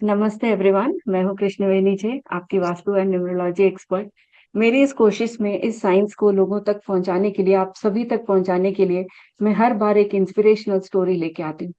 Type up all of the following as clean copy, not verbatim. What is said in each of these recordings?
नमस्ते एवरीवन। मैं हूं कृष्णवेणी जे, आपकी वास्तु एंड न्यूमरोलॉजी एक्सपर्ट। मेरी इस कोशिश में इस साइंस को लोगों तक पहुंचाने के लिए, आप सभी तक पहुंचाने के लिए, मैं हर बार एक इंस्पिरेशनल स्टोरी लेके आती हूँ।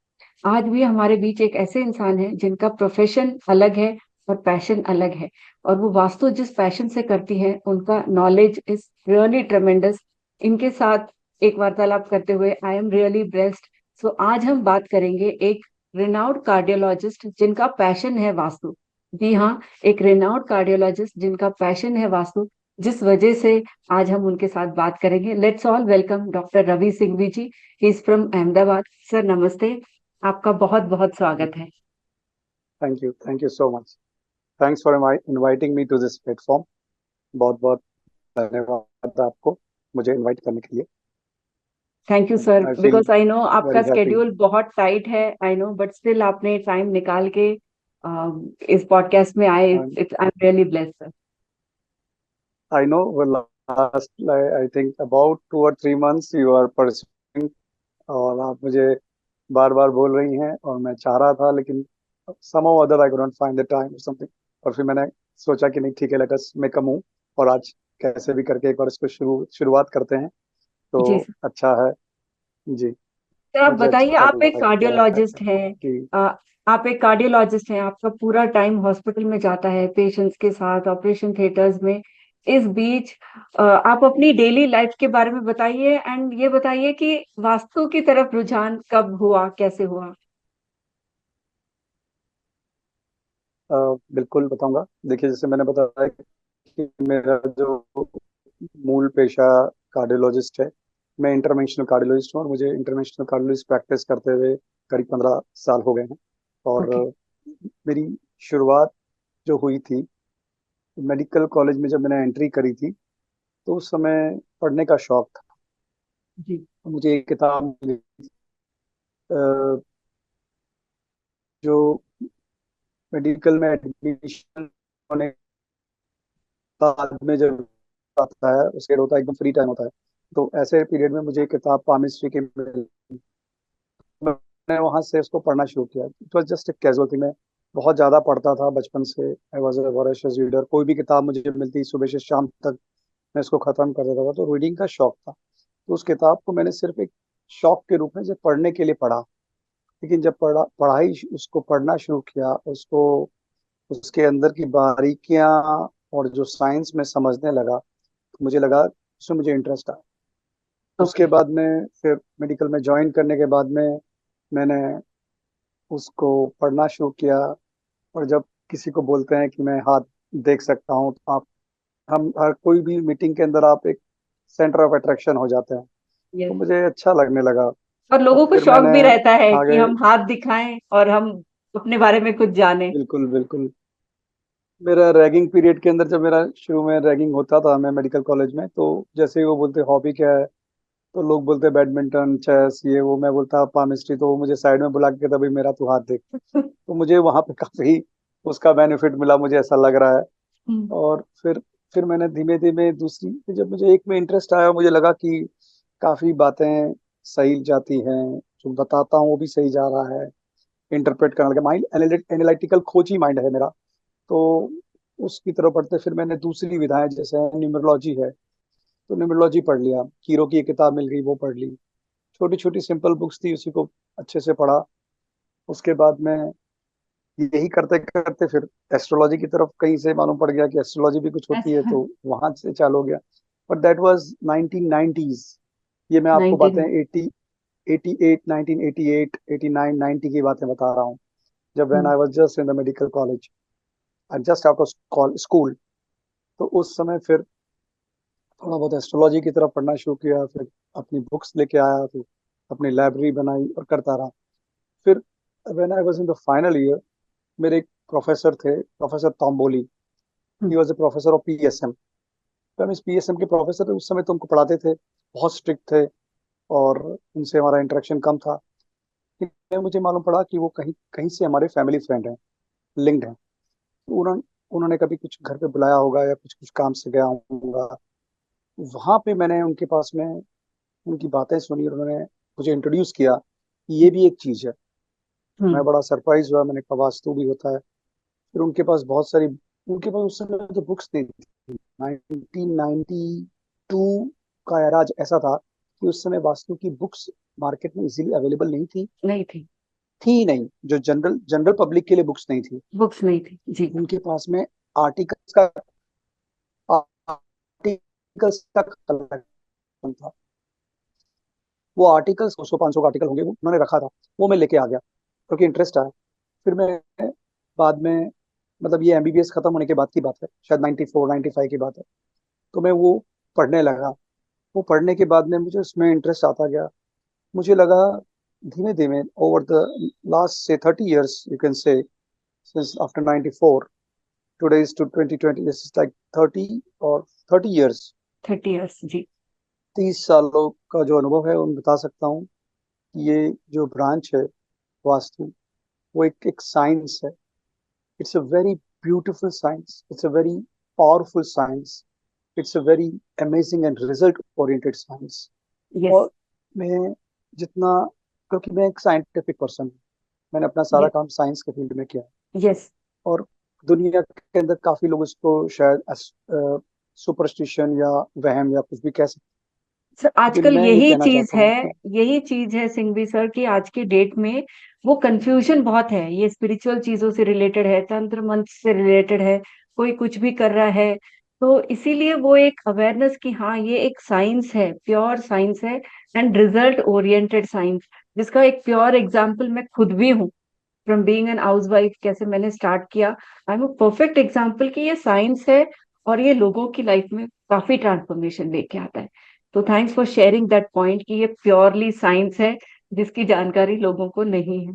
आज भी हमारे बीच एक ऐसे इंसान है जिनका प्रोफेशन अलग है और पैशन अलग है, और वो वास्तु जिस पैशन से करती है उनका नॉलेज इज रियली ट्रेमेंडस। इनके साथ एक वार्तालाप करते हुए आई एम रियली ब्लेस्ड। सो आज हम बात करेंगे एक रिनाउड कार्डियोलॉजिस्ट जिनका पैशन है वास्तु। जी हाँ, एक रिनाउड कार्डियोलॉजिस्ट जिनका पैशन है वास्तु, जिस वजह से आज हम उनके साथ बात करेंगे। Let's all welcome doctor Ravi Singhvi ji. He is from Ahmedabad. Sir नमस्ते, आपका बहुत बहुत स्वागत है। Thank you so much. Thanks for inviting me to this platform. बहुत बहुत धन्यवाद आपको मुझे इनवाइट करने के लिए। Thank you sir, I feel because I know आपका वेरी हैप्पी। स्केड्यूल बहुत टाइट है, आई नो, बट स्टिल आपने टाइम निकाल के इस पॉडकास्ट में आए। It's I am really blessed sir. I know last I think about 2 or 3 months you are pursuing, और आप मुझे बार बार बोल रही हैं और मैं चाह रहा था, लेकिन somehow other I could not find the time or something। और फिर मैंने सोचा कि नहीं, ठीक है, let us make a move. और आज कैसे भी करके एक बार इसको शुरुआत करते हैं तो जी सर। अच्छा है। जी। तो आप मुझे बताइए, अच्छा आप एक लग रहा है कार्डियोलॉजिस्ट हैं। कि अ, आप एक कार्डियोलॉजिस्ट हैं, आपका पूरा टाइम हॉस्पिटल में जाता है पेशेंट्स के साथ, ऑपरेशन थिएटर्स में। इस बीच आप अपनी डेली लाइफ के बारे में बताइए, एंड ये बताइए कि वास्तु की तरफ रुझान कब हुआ, कैसे हुआ। बिल्कुल बताऊंगा। देखिए, जैसे मैंने बताया कि मेरा जो मूल पेशा कार्डियोलॉजिस्ट है। मैं इंटरवेंशनल कार्डियोलॉजिस्ट हूँ और मुझे इंटरवेंशनल कार्डियोलॉजिस्ट प्रैक्टिस करते हुए करीब 15 साल हो गए हैं। और ओके। मेरी शुरुआत जो हुई थी मेडिकल कॉलेज में, जब मैंने एंट्री करी थी तो उस समय पढ़ने का शौक था। जी। तो मुझे एक किताब मिली, अ, जो मेडिकल में एडमिशन होने बाद में जब आता है, उसके होता है एकदम फ्री टाइम होता है, तो ऐसे पीरियड में मुझे एक किताब पामिस्ट्री की मिली। मैंने वहां से उसको पढ़ना शुरू किया। It was just a casual thing. मैं बहुत ज्यादा पढ़ता था बचपन से। I was a voracious reader. कोई भी किताब मुझे मिलती सुबह से शाम तक मैं इसको खत्म कर देता था। तो रीडिंग का शौक था। तो उस किताब को मैंने सिर्फ एक शौक के रूप में जब पढ़ने के लिए पढ़ा। लेकिन जब पढ़ाई उसको पढ़ना शुरू किया, उसको उसके अंदर की बारीकियां और जो साइंस में समझने लगा, तो मुझे लगा उसमें मुझे इंटरेस्ट आया। उसके ओके। बाद में फिर मेडिकल में ज्वाइन करने के बाद में मैंने उसको पढ़ना शुरू किया। और जब किसी को बोलते हैं कि मैं हाथ देख सकता हूँ, तो आप हम हर कोई भी मीटिंग के अंदर आप एक सेंटर ऑफ अट्रैक्शन हो जाते हैं। तो यस। मुझे अच्छा लगने लगा। और और लोगों को फिर शौक मैंने भी रहता है कि आगे, हम हाथ दिखाएं और हम अपने बारे में कुछ जानें। बिल्कुल बिल्कुल, मेरा रैगिंग पीरियड के अंदर, जब मेरा शुरू में रैगिंग होता था मैं मेडिकल कॉलेज में, तो जैसे ही वो बोलते हॉबी क्या है, तो लोग बोलते बैडमिंटन, चेस, ये वो, मैं बोलता पामिस्ट्री, तो वो मुझे साइड में बुला के कहता भाई मेरा तू हाथ देख। तो मुझे वहां पे काफी उसका बेनिफिट मिला, मुझे ऐसा लग रहा है। हम्म। और फिर मैंने धीमे धीमे दूसरी, जब मुझे एक में इंटरेस्ट आया, मुझे लगा कि काफी बातें सही जाती हैं, जो बताता हूँ वो भी सही जा रहा है। इंटरप्रेट करने लगा। माइंड एनालिटिकल खोजी माइंड है मेरा। तो उसकी तरफ बढ़ते फिर मैंने दूसरी विधाएं, जैसे न्यूमरोलॉजी है, तो न्यूमरोलॉजी पढ़ लिया। कीरो की एक किताब मिल गई, वो पढ़ ली। छोटी छोटी सिंपल बुक्स थी, उसी को अच्छे से पढ़ा। उसके बाद में यही करते करते फिर एस्ट्रोलॉजी की तरफ कहीं से मालूम पड़ गया कि एस्ट्रोलॉजी भी कुछ होती है, अच्छा। तो वहां से चालू हो गया। But that was 1990s। ये मैं आपको बातें 19। 88, 1988, 89, 90 की बातें बता रहा हूँ, जब when hmm. I was just in the medical college, just out of school. तो उस समय फिर थोड़ा बहुत एस्ट्रोलॉजी की तरफ पढ़ना शुरू किया। फिर अपनी बुक्स लेके आया, फिर अपनी लाइब्रेरी बनाई और करता रहा। फिर when I was in the final year, मेरे एक प्रोफेसर थे, प्रोफेसर तोम्बोली। He hmm. Was a professor of PSM. तो हम इस पीएसएम के प्रोफेसर उस समय तो उनको पढ़ाते थे, बहुत स्ट्रिक्ट थे, और उनसे हमारा इंटरेक्शन कम था। लेकिन मुझे मालूम पड़ा कि वो कहीं कहीं से हमारे फैमिली फ्रेंड हैं, लिंक्ड हैं। तो उन्होंने कभी कुछ घर पे बुलाया होगा या कुछ कुछ काम से गया होगा। वहां पे मैंने उनके पास में उनकी बातें सुनी और उन्होंने मुझे इंट्रोड्यूस किया कि ये भी एक चीज है। मैं हम्म। बड़ा सरप्राइज हुआ। मैंने कहा वास्तु भी होता है। फिर उनके पास बहुत सारी, उनके पास उस समय तो बुक्स नहीं थी। 1992 का एराज ऐसा था कि उस समय वास्तु की बुक्स मार्केट में इजीली अवेलेबल नहीं थी। नहीं थी। थी ही नहीं, जो जनरल जनरल पब्लिक के लिए बुक्स नहीं थी। बुक्स नहीं थी जी। उनके पास में आर्टिकल्स का आर्टिकल्स का कलेक्शन था। वो आर्टिकल्स 200-500 का आर्टिकल होंगे, वो उन्होंने रखा था। वो मैं लेके आ गया क्योंकि इंटरेस्ट आया। फिर मैं बाद में, मतलब ये एमबीबीएस खत्म होने के बाद की बात है, शायद 94 95 की बात है, तो मैं वो पढ़ने लगा। वो पढ़ने के बाद में मुझे उसमें इंटरेस्ट आता गया। मुझे लगा धीमे धीमे ओवर द लास्ट से 30 years, you can say, since after 94 today's to 2020, this is like 30 or 30 years, 30 years जी। 30 सालों का जो अनुभव है, उन बता सकता हूँ कि ये जो ब्रांच है वास्तु, वो एक साइंस है। It's a very beautiful science, it's a very powerful science, it's a very amazing and result oriented science. Yes. और मैं जितना, क्योंकि मैं एक साइंटिफिक पर्सन हूँ, मैंने अपना सारा यस। काम साइंस के फील्ड में किया है। यस। और दुनिया के अंदर काफी लोग इसको शायद सुपरस्टिशन या वहम या कुछ भी कह सकते सर हैं, लेकिन आजकल मैं ये यही कहना चीज चाहता है, हूँ कि यही चीज है सिंघवी सर कि आज के डेट में वो कंफ्यूजन बहुत है। ये स्पिरिचुअल चीजों से रिलेटेड है, तंत्र मंत्र से रिलेटेड है, कोई कुछ भी कर रहा है। तो इसीलिए वो एक अवेयरनेस कि हाँ ये एक साइंस है, प्योर साइंस है, एंड रिजल्ट ओरिएंटेड साइंस, जिसका एक प्योर एग्जाम्पल मैं खुद भी हूँ। From being an house wife कैसे मैंने स्टार्ट किया, I am a perfect example कि ये साइंस है और ये लोगों की लाइफ में काफी ट्रांसफॉर्मेशन लेके आता है। तो thanks for sharing that point कि ये प्योरली साइंस है जिसकी जानकारी लोगों को नहीं है।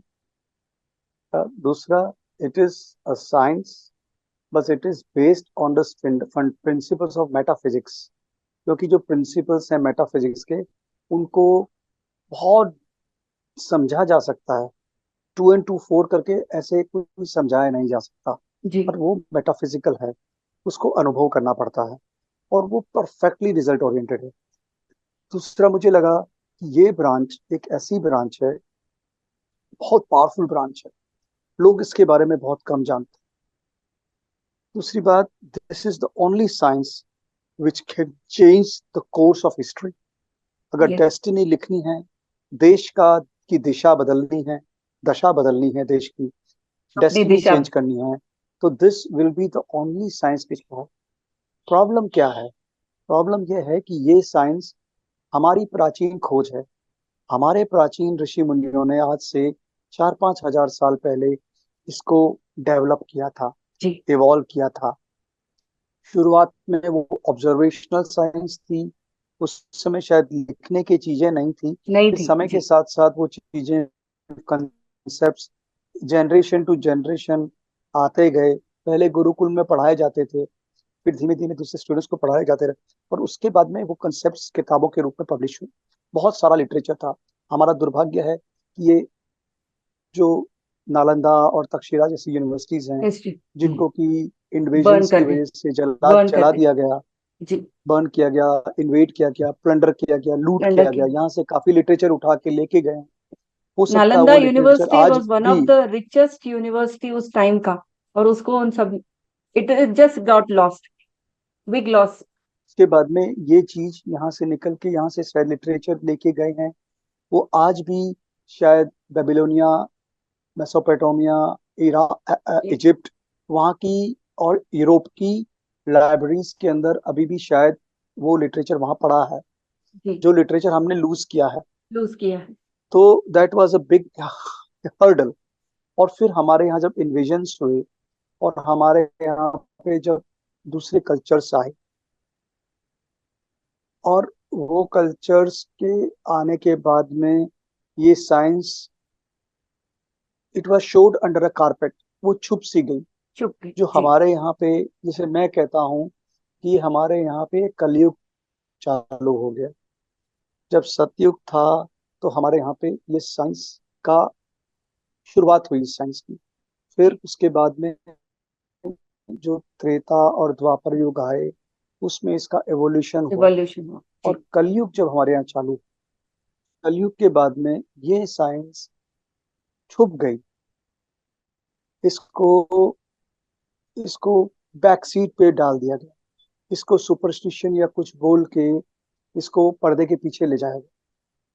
दूसरा, इट इज अ साइंस, बस it is based on the principles of metaphysics. क्योंकि जो प्रिंसिपल्स हैं मेटाफिजिक्स के, उनको बहुत समझा जा सकता है। 2 and 2 4 करके ऐसे कोई समझाया नहीं जा सकता। जी। पर वो मेटाफिजिकल है, उसको अनुभव करना पड़ता है, और वो परफेक्टली रिजल्ट ओरिएंटेड है। दूसरा, मुझे लगा कि ये ब्रांच एक ऐसी ब्रांच है, बहुत पावरफुल ब्रांच है, लोग इसके बारे में बहुत कम जानते हैं। दूसरी बात, this is the only science which can change the course of history. अगर यस। डेस्टिनी लिखनी है, देश का की दिशा बदलनी है, दशा बदलनी है देश की, अपनी डेस्टिनी दिशा। चेंज करनी है, तो this will be the only science which है। प्रॉब्लम क्या है? प्रॉब्लम यह है कि ये साइंस हमारी प्राचीन खोज है। हमारे प्राचीन ऋषि मुनियों ने आज से 4-5 हजार साल पहले इसको डेवलप किया था, जी। इवॉल्व किया था। शुरुआत में वो ऑब्जर्वेशनल साइंस थी, उस समय शायद लिखने की चीजें नहीं थी। नहीं फिर थी समय के जी। साथ साथ वो चीजें, कंसेप्ट्स जनरेशन टू जनरेशन आते गए। पहले गुरुकुल में पढ़ाए जाते थे, फिर धीमे धीमे दूसरे स्टूडेंट्स को पढ़ाए जाते रहे, और उसके बाद में वो कंसेप्ट्स किताबों के रूप में पब्लिश हुए। बहुत सारा लिटरेचर था। हमारा दुर्भाग्य है कि ये जो नालंदा और तक्षशिला जैसी यूनिवर्सिटीज हैं, हिस्ट्री। जिनको कि बर्न इन्वेजन्स की कर दी। वजह से जला बर्न कर जला दी दिया गया, जी। बर्न किया गया, इन्वेड किया गया, प्लंडर किया गया, लूट लंडा किया की गया, यहाँ से काफी लिटरेचर उठा के लेके गए हैं। हो सकता है नालंदा वो लिटरेचर यूनिवर्सिटी आज वाज वन भी, ऑफ द रिचेस्ट यूनिवर्सिटी उस टाइम का, और उसको उन सब, it just got lost, big loss. उसके बाद में ये चीज यहाँ से निकल के, यहाँ से शायद लिटरेचर लेके गए हैं। वो आज भी शायद बेबीलोनिया, मेसोपोटामिया, इजिप्ट, वहाँ की और यूरोप की लाइब्रेरीज के अंदर अभी भी शायद वो लिटरेचर वहाँ पड़ा है, जी। जो लिटरेचर हमने लूज किया है। लूज किया है। तो that was a big hurdle. और फिर हमारे यहाँ जब इन्वेजन्स हुए, और हमारे यहाँ पे जब दूसरे कल्चर्स आए, और वो कल्चर्स के आने के बाद में ये science, it was showed under a carpet, वो छुप सी गई। चुप गई जो जी। हमारे यहाँ पे, जैसे मैं कहता हूँ कि हमारे यहाँ पे कलयुग चालू हो गया। जब सतयुग था, तो हमारे यहाँ पे ये साइंस का शुरुआत हुई, साइंस की। फिर उसके बाद में जो त्रेता और द्वापर युग आए, उसमें इसका एवोल्यूशन हुआ। रिवॉल्यूशन हुआ जी। और कलयुग जब हमारे यहाँ चालू, कलयुग के बाद में ये साइंस छुप गई। इसको इसको बैक सीट पे डाल दिया गया, इसको सुपरस्टिशन या कुछ बोल के इसको पर्दे के पीछे ले जाया गया।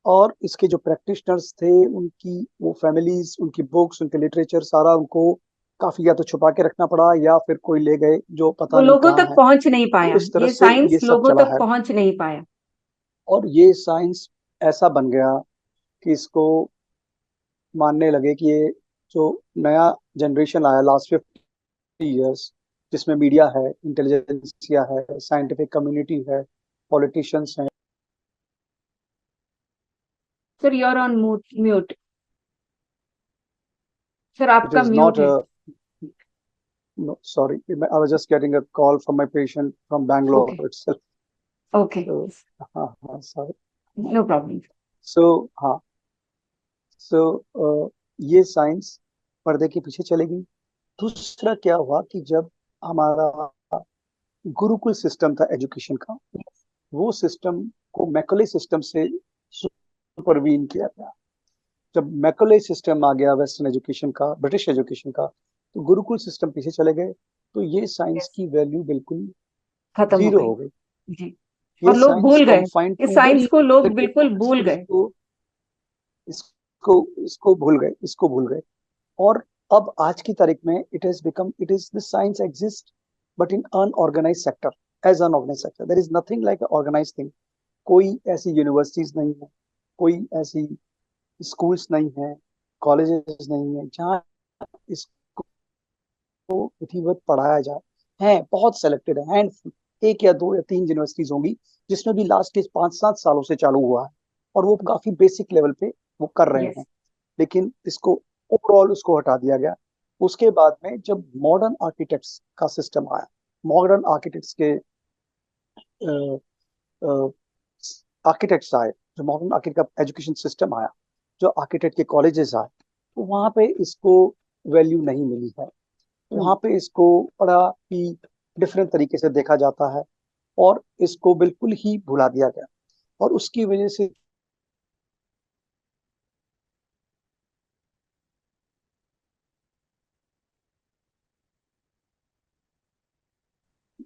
और इसके जो प्रैक्टिशनर्स थे, उनकी वो फैमिलीज, उनकी बुक्स, उनके लिटरेचर, सारा उनको काफी या तो छुपा के रखना पड़ा या फिर कोई ले गए जो वो पता नहीं लोगों कहाँ तक है। पहुंच नहीं तो पाया, इस तरह ये से ये साइंस सब लोगों चला तक है। पहुंच नहीं पाया। और ये साइंस ऐसा बन गया कि इसको मानने लगे कि ये जो नया जनरेशन आया लास्ट 50 ईयर्स, जिसमें मीडिया है, इंटेलिजेंसिया है, साइंटिफिक कम्युनिटी है, पॉलिटिशियंस हैं। Sir you are on mute. Sir it आपका इज म्यूट नॉट है। no, sorry, I was just getting a call from my patient from okay. Bangalore itself. Okay. So, हाँ, sorry. No problem. So, हाँ, so ये science पर्दे के पीछे चली गई। दूसरा क्या हुआ कि जब हमारा गुरुकुल सिस्टम था एजुकेशन का, वो सिस्टम को मैकले सिस्टम से सुपरवीन किया गया। जब मैकले सिस्टम आ गया वेस्टर्न एजुकेशन का, ब्रिटिश एजुकेशन का, तो गुरुकुल सिस्टम पीछे चले गए। तो ये साइंस की वैल्यू बिल्कुल खत्म हो जीरो गई। हो गई। जी। ये और लोग साइंस भूल गए, कॉन्फाइंड इस टू साइंस वेरी को लोग लिटिल बिल्कुल भूल पॉइंट्स। गए। इसको इसको भूल गए। और अब आज की तारीख में it is the science exist but in unorganize sector, as unorganize sector there is nothing like organize thing. कोई ऐसी यूनिवर्सिटीज नहीं है, कोई ऐसी स्कूल्स नहीं है, कॉलेजेस नहीं है जहाँ इसको विधिवत पढ़ाया जाए। है बहुत सेलेक्टेड है, हैंडफुल, एक या दो या तीन यूनिवर्सिटीज होंगी जिसमें भी लास्ट के 5-7 सालों से चालू हुआ है, और वो काफी बेसिक लेवल पे वो कर रहे यस। हैं। लेकिन इसको ओवरऑल उसको हटा दिया गया। उसके बाद में जब मॉडर्न आर्किटेक्ट्स का सिस्टम आया, मॉडर्न आर्किटेक्ट्स के आर्किटेक्ट्स आए, जो मॉडर्न आर्किटेक्ट का एजुकेशन सिस्टम आया, जो आर्किटेक्ट के कॉलेजेस आए, तो वहाँ पे इसको वैल्यू नहीं मिली है। वहाँ पे इसको बड़ा ही डिफरेंट तरीके से देखा जाता है, और इसको बिल्कुल ही भुला दिया गया। और उसकी वजह से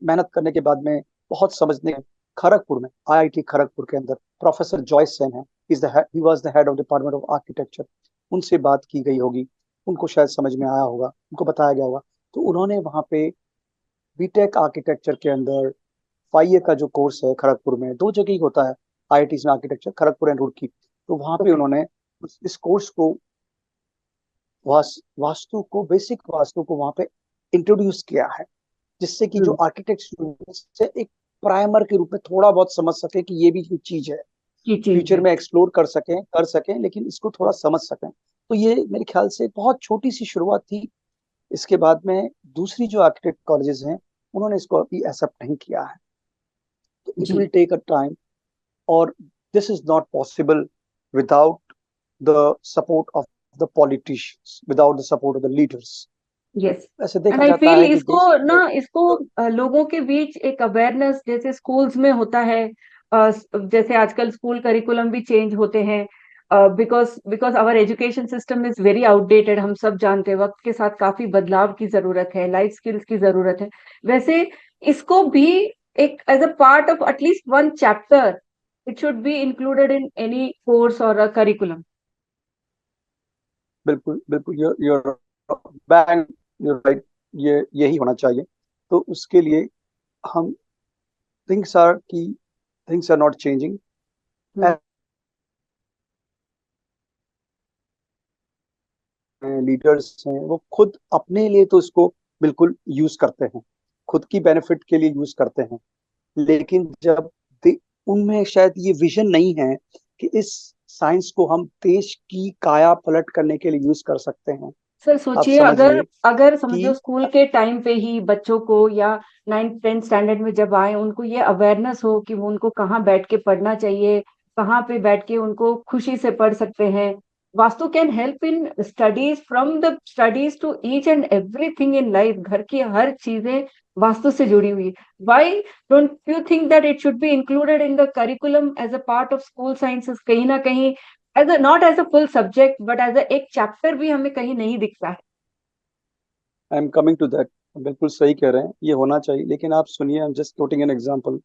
मेहनत करने के बाद में, बहुत समझने, खड़गपुर में, आईआईटी खड़गपुर के अंदर प्रोफेसर जॉयस सेन है, he was the head of department of architecture. उनसे बात की गई होगी, उनको शायद समझ में आया होगा, उनको बताया गया होगा। तो उन्होंने वहाँ पे बीटेक आर्किटेक्चर के अंदर 5 ईयर का जो कोर्स है खड़गपुर में, दो जगह ही होता है आईआईटी में आर्किटेक्चर, खड़गपुर एंड रुड़की। तो वहाँ पे ओके। उन्होंने इस कोर्स को, वास्तु को, बेसिक वास्तु को वहाँ पे इंट्रोड्यूस किया है, जिससे कि जो आर्किटेक्ट से एक प्राइमर के रूप में थोड़ा बहुत समझ सके कि ये भी कोई चीज है, ये चीज फ्यूचर है। में एक्सप्लोर कर सकें, लेकिन इसको थोड़ा समझ सकें। तो ये मेरे ख्याल से बहुत छोटी सी शुरुआत थी। इसके बाद में दूसरी जो आर्किटेक्ट कॉलेजेस हैं, उन्होंने इसको अभी एक्सेप्ट नहीं किया है। तो इट जी। विल टेक अ टाइम, और this is not possible without the support of the politicians, without the support of the leaders. Yes. ऐसे एंड देखा आई जाता फील है कि इसको देश ना, में इसको लोगों के बीच एक अवेयरनेस जैसे स्कूल्स में होता है, जैसे आजकल स्कूल करिकुलम भी चेंज होते हैं, because because our education system is very outdated. हम सब जानते हैं वक्त के साथ काफी बदलाव की जरूरत है, लाइफ स्किल्स की जरूरत है। वैसे इसको भी एक as a part of atleast one chapter, it should be included in any course और करिकुलम। बिल्कुल बिल्कुल, योर बैंग, योर राइट, ये यही होना चाहिए। तो उसके लिए हम, things are not changing. Leaders हैं वो खुद अपने लिए तो इसको बिल्कुल यूज करते हैं, खुद की बेनिफिट के लिए यूज करते हैं। लेकिन जब उनमें शायद ये विजन नहीं है कि इस साइंस को हम देश की काया पलट करने के लिए यूज कर सकते हैं। सर आप सोचिए, अगर समझिए अगर समझो कि स्कूल के टाइम पे ही बच्चों को, या 9th 10th स्टैंडर्ड में जब आए, उनको ये अवेयरनेस हो कि वो उनको कहाँ बैठ के पढ़ना चाहिए, कहाँ पे बैठ के उनको खुशी से पढ़ सकते हैं। Vastu can help in studies, from the studies to each and everything in life. घर की हर चीजें वास्तु से जुड़ी हुई। Why don't you think that it should be included in the curriculum as a part of school sciences, कहीं ना कहीं, as a not as a full subject but as a एक चैप्टर भी हमें कहीं नहीं दिखता है। I am coming to that. बिल्कुल सही कह रहे हैं, ये होना चाहिए। लेकिन आप सुनिए, I am just quoting an example.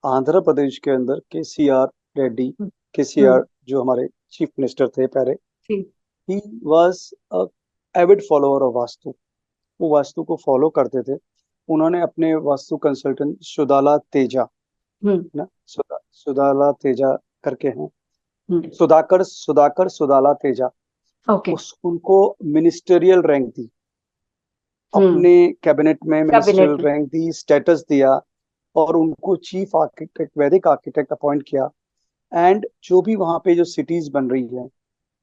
Andhra Pradesh के अंदर केसीआर रेड्डी, हम्म। हम्म। केसीआर जो हमारे चीफ मिनिस्टर थे पहले, जी। He was a avid follower of vastu. वो वास्तु को फॉलो करते थे। उन्होंने अपने वास्तु कंसल्टेंट सुदाला तेजा, हम्म। ना, सुदाला तेजा करके हैं, हम्म। सुधाकर सुधाकर सुदाला तेजा, ओके। उस उनको मिनिस्टेरियल रैंक दी, हम्म। अपने कैबिनेट में मिनिस्ट्रियल कैबिनेट में। रैंक दी, स्टेटस दिया, और उनको chief architect, Vedic architect appoint किया। एंड जो भी वहाँ पे जो सिटीज बन रही है,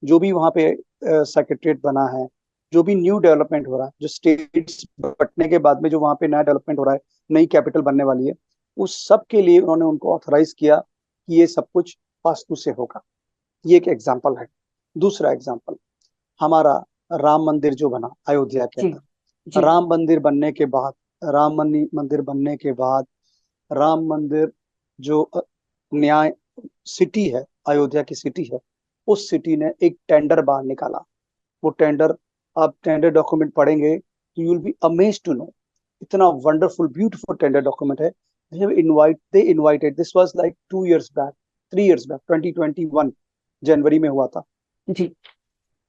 जो भी वहाँ पे सेक्रेटरीट बना है, जो भी न्यू डेवलपमेंट हो रहा है, जो स्टेट्स बंटने के बाद में जो वहाँ पे नया डेवलपमेंट हो रहा है, नई कैपिटल बनने वाली है, उस सब के लिए उन्होंने उनको ऑथराइज किया कि ये सब कुछ वास्तु से होगा। ये एक एग्जाम्पल है। दूसरा एग्जाम्पल, हमारा राम मंदिर जो बना अयोध्या के जी। अंदर, जी। राम मंदिर बनने के बाद, मंदिर बनने के बाद, राम मंदिर जो न्याय सिटी है, अयोध्या की सिटी है, उस सिटी ने एक टेंडर बाहर निकाला। वो टेंडर, आप टेंडर डॉक्यूमेंट पढ़ेंगे तो you will be amazed to know, इतना वंडरफुल ब्यूटीफुल टेंडर डॉक्यूमेंट है। They invited, this was like 2 years back, 3 years back, 2021 जनवरी में हुआ था। जी।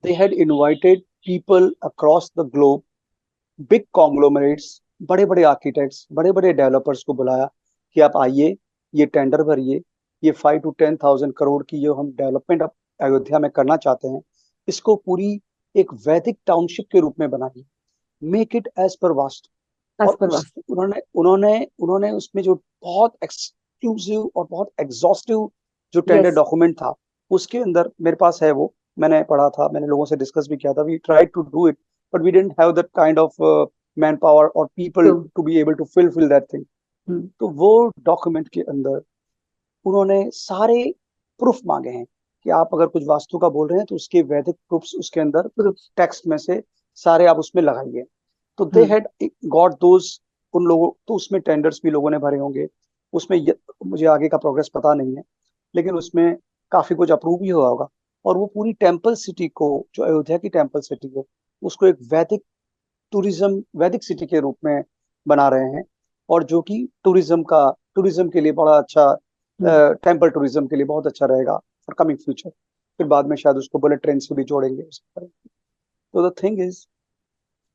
They had invited people across the globe, big conglomerates, बड़े बड़े आर्किटेक्ट्स, बड़े बड़े डेवलपर्स को बुलाया कि आप आइए, ये टेंडर भरिए, ये 5 to 10 thousand करोड़ की जो हम डेवलपमेंट अयोध्या में करना चाहते हैं, इसको पूरी एक वैदिक टाउनशिप के रूप में बनाइए, make it as per vastu. और अस्पताल। उस उन्होंने उन्होंने उन्होंने उसमें जो बहुत एक्सक्लूसिव और बहुत एग्जॉस्टिव जो टेंडर यस। डॉक्यूमेंट था, उसके अंदर मेरे पास है वो, मैंने पढ़ा था, मैंने लोगों से डिस्कस भी किया था, we try to do it, but we didn't have that kind of man power और पीपल तो। To be able to fill that thing. Hmm. तो वो डॉक्यूमेंट के अंदर उन्होंने सारे प्रूफ मांगे हैं कि आप अगर कुछ वास्तु का बोल रहे हैं तो उसके वैदिक प्रूफ्स उसके अंदर ग्रुप। टेक्स्ट में से सारे आप उसमें लगाइए। तो दे हम्म। हैड गॉट दोज, उन लोगों, तो उसमें टेंडर्स भी लोगों ने भरे होंगे, उसमें मुझे आगे का प्रोग्रेस पता नहीं है, लेकिन उसमें काफी कुछ अप्रूव भी हुआ होगा। और वो पूरी टेम्पल सिटी को, जो अयोध्या की टेम्पल सिटी है, उसको एक वैदिक टूरिज्म, वैदिक सिटी के रूप में बना रहे हैं। और जो कि टूरिज्म के लिए बड़ा अच्छा, हम्म। टेम्पल टूरिज्म के लिए बहुत अच्छा रहेगा फॉर कमिंग फ्यूचर। फिर बाद में शायद उसको बुलेट ट्रेन से भी जोड़ेंगे उस पर। तो द थिंग इज,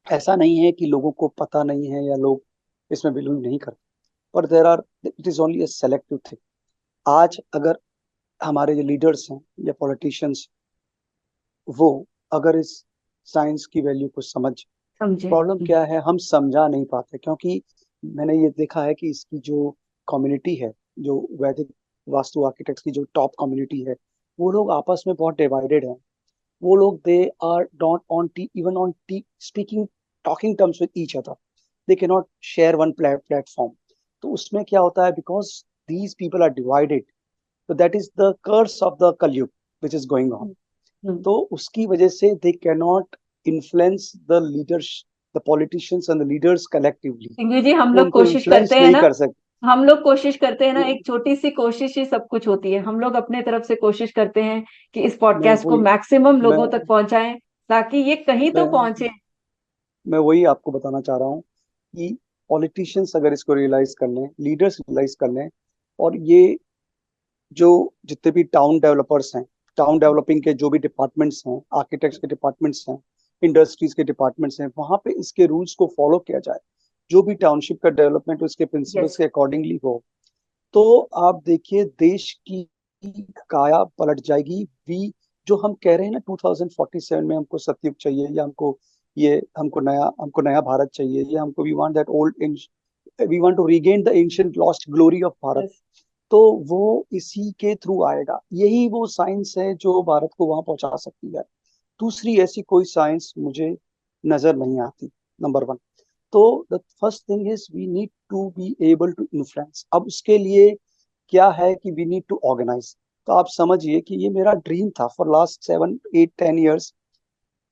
ऐसा नहीं है कि लोगों को पता नहीं है या लोग इसमें बिलीव नहीं करते, पर there are, it is only a selective thing. आज अगर हमारे जो लीडर्स हैं या पॉलिटिशियंस, वो अगर इस साइंस की वैल्यू को समझ, समझे। प्रॉब्लम क्या है, हम समझा नहीं पाते, क्योंकि मैंने ये देखा है कि इसकी जो कम्युनिटी है, जो वैदिक वास्तु आर्किटेक्ट्स की जो टॉप कम्युनिटी है, वो लोग आपस में बहुत डिवाइडेड हैं। वो लोग, they are not on tea, even on tea speaking, talking terms with each other, they can not share one platform. तो उसमें क्या होता है, because these people are divided, तो that is the curse of the Kalyug which is going on. Hmm. Hmm. तो उसकी वजह से they can not influence the leaders, the politicians and the leaders collectively. Sindhu ji, हम वो लोग उनको कोशिश करते इन्फ्लुएंस हैं नहीं ना। कर सकते। हम लोग कोशिश करते हैं ना, वो एक छोटी सी कोशिश ही सब कुछ होती है। हम लोग अपने तरफ से कोशिश करते हैं कि इस मैं पॉडकास्ट को वही मैक्सिमम मैं लोगों तक पहुंचाएं, ताकि ये कहीं तो मैं पहुंचे। मैं वही आपको बताना चाह रहा हूँ कि पॉलिटिशियंस अगर इसको रियलाइज कर लें, लीडर्स रियलाइज कर लें, और ये जो जितने भी टाउन डेवलपर्स हैं, टाउन डेवलपिंग के जो भी डिपार्टमेंट्स हैं, आर्किटेक्ट्स के डिपार्टमेंट्स हैं, इंडस्ट्रीज के डिपार्टमेंट्स हैं, वहां पे इसके रूल्स को फॉलो किया जाए, जो भी टाउनशिप का डेवलपमेंट उसके यस। प्रिंसिपल्स के अकॉर्डिंगली हो, तो आप देखिए देश की काया पलट जाएगी। वी, जो हम कह रहे हैं ना 2047 में हमको सतयुग चाहिए, या हमको ये, हमको नया भारत चाहिए, या हमको we want that old, we want to regain the ancient lost glory of Bharat, yes. तो वो इसी के थ्रू आएगा। यही वो साइंस है जो भारत को वहां पहुंचा सकती है। दूसरी ऐसी कोई साइंस मुझे नजर नहीं आती, नंबर वन। तो the first thing is we need to be able to influence. अब उसके लिए क्या है कि वी नीड टू ऑर्गेनाइज। तो आप समझिए कि ये मेरा ड्रीम था फॉर लास्ट 7 8 10 years।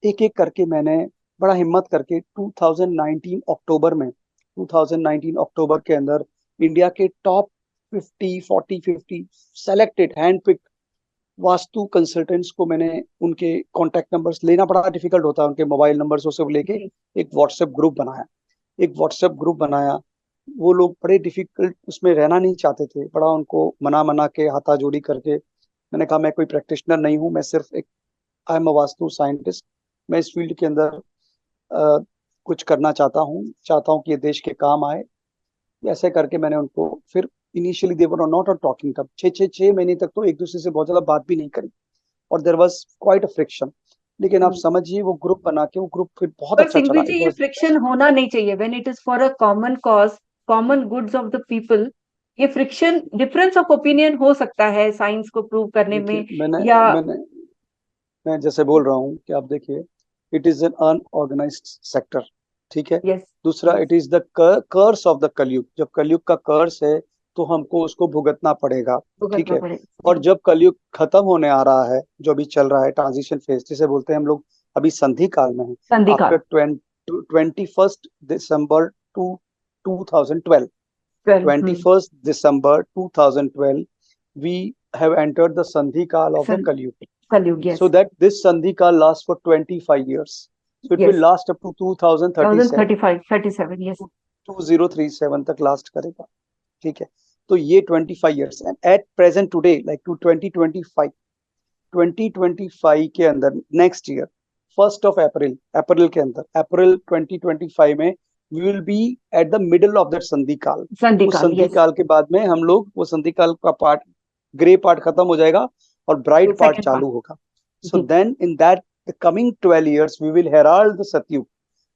एक एक करके मैंने बड़ा हिम्मत करके 2019 अक्टूबर में, 2019 अक्टूबर के अंदर इंडिया के top 50 40 50 selected hand pick Vastu consultants को मैंने, उनके कॉन्टैक्ट नंबर्स लेना बड़ा डिफिकल्ट होता है, उनके मोबाइल नंबर्स वो सब लेके जी। एक व्हाट्सएप ग्रुप बनाया। एक व्हाट्सएप ग्रुप बनाया। वो लोग बड़े डिफिकल्ट उसमें रहना नहीं चाहते थे, बड़ा उनको मना मना के हाथाजोड़ी करके मैंने कहा मैं कोई प्रैक्टिशनर नहीं हूँ, मैं सिर्फ एक I am a vastu scientist, मैं इस फील्ड के अंदर अ, कुछ करना चाहता हूँ कि ये देश के काम आए। ऐसे करके मैंने उनको फिर initially they were not on talking term, 6 महीने तक तो एक दूसरे से बहुत ज्यादा बात भी नहीं करी, और there was quite a friction. लेकिन आप हम्म। समझिए वो ग्रुप बना के वो ग्रुप फिर बहुत पर अच्छा सिंघवी चला। जी, इट ये वाज फ्रिक्शन होना नहीं चाहिए when it is for a common cause, common goods of the people. ये फ्रिक्शन, डिफरेंस ऑफ ओपिनियन हो सकता है साइंस को प्रूव करने देखिए में, मैंने या मैंने मैं जैसे बोल रहा हूँ कि आप देखिए, it is an unorganised sector, ठीक है। यस, दूसरा, yes, it is the curse of the Kalyug, जब कलयुग का कर्स है तो हमको उसको भुगतना पड़ेगा, ठीक भुगतना है। पड़ेगा और जी। जब कलयुग खत्म होने आ रहा है, जो अभी चल रहा है ट्रांजिशन फेज जिसे बोलते हैं हम लोग, अभी संधि काल में है। संधि आफ्टर काल। 21 December two 2012, 12। 21 December 2012, we have entered the sandhi kal of the kalyug, कलयुग, so yes, that this sandhi kal lasts for 25 years, so it will yes. last up to 2037, 1035, 37, yes. 2037 तक लास्ट करेगा, ठीक है। तो ये 25 years, and at present today like to 2025 के अंदर next year 1 अप्रैल अप्रैल के अंदर अप्रैल 2025 में we will be at the middle of that संधि काल। संधि उस काल, संधि यस। काल के बाद में हम लोग वो संधि काल का पार्ट, ग्रे पार्ट खत्म हो जाएगा और ब्राइट पार्ट सेकंड पार्ट। चालू होगा। सो जी। Then in that the coming 12 years we will herald the satyug,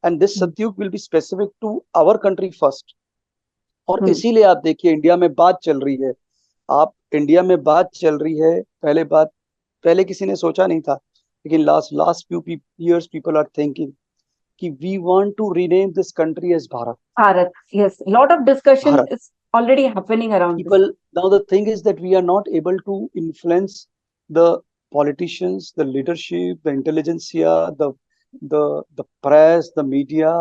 and this hmm, satyug will be specific to our country first। और हम्म। इसीलिए आप देखिए इंडिया में बात चल रही है, आप इंडिया में बात चल रही है, पहले किसी ने सोचा नहीं था, लेकिन last last few years people are thinking कि we want to rename this country as Bharat। Bharat, yes, lot of discussion Bharat। Is already happening around this. People, now the thing is that we are not able to influence the politicians, the leadership, the intelligentsia, the press, the media,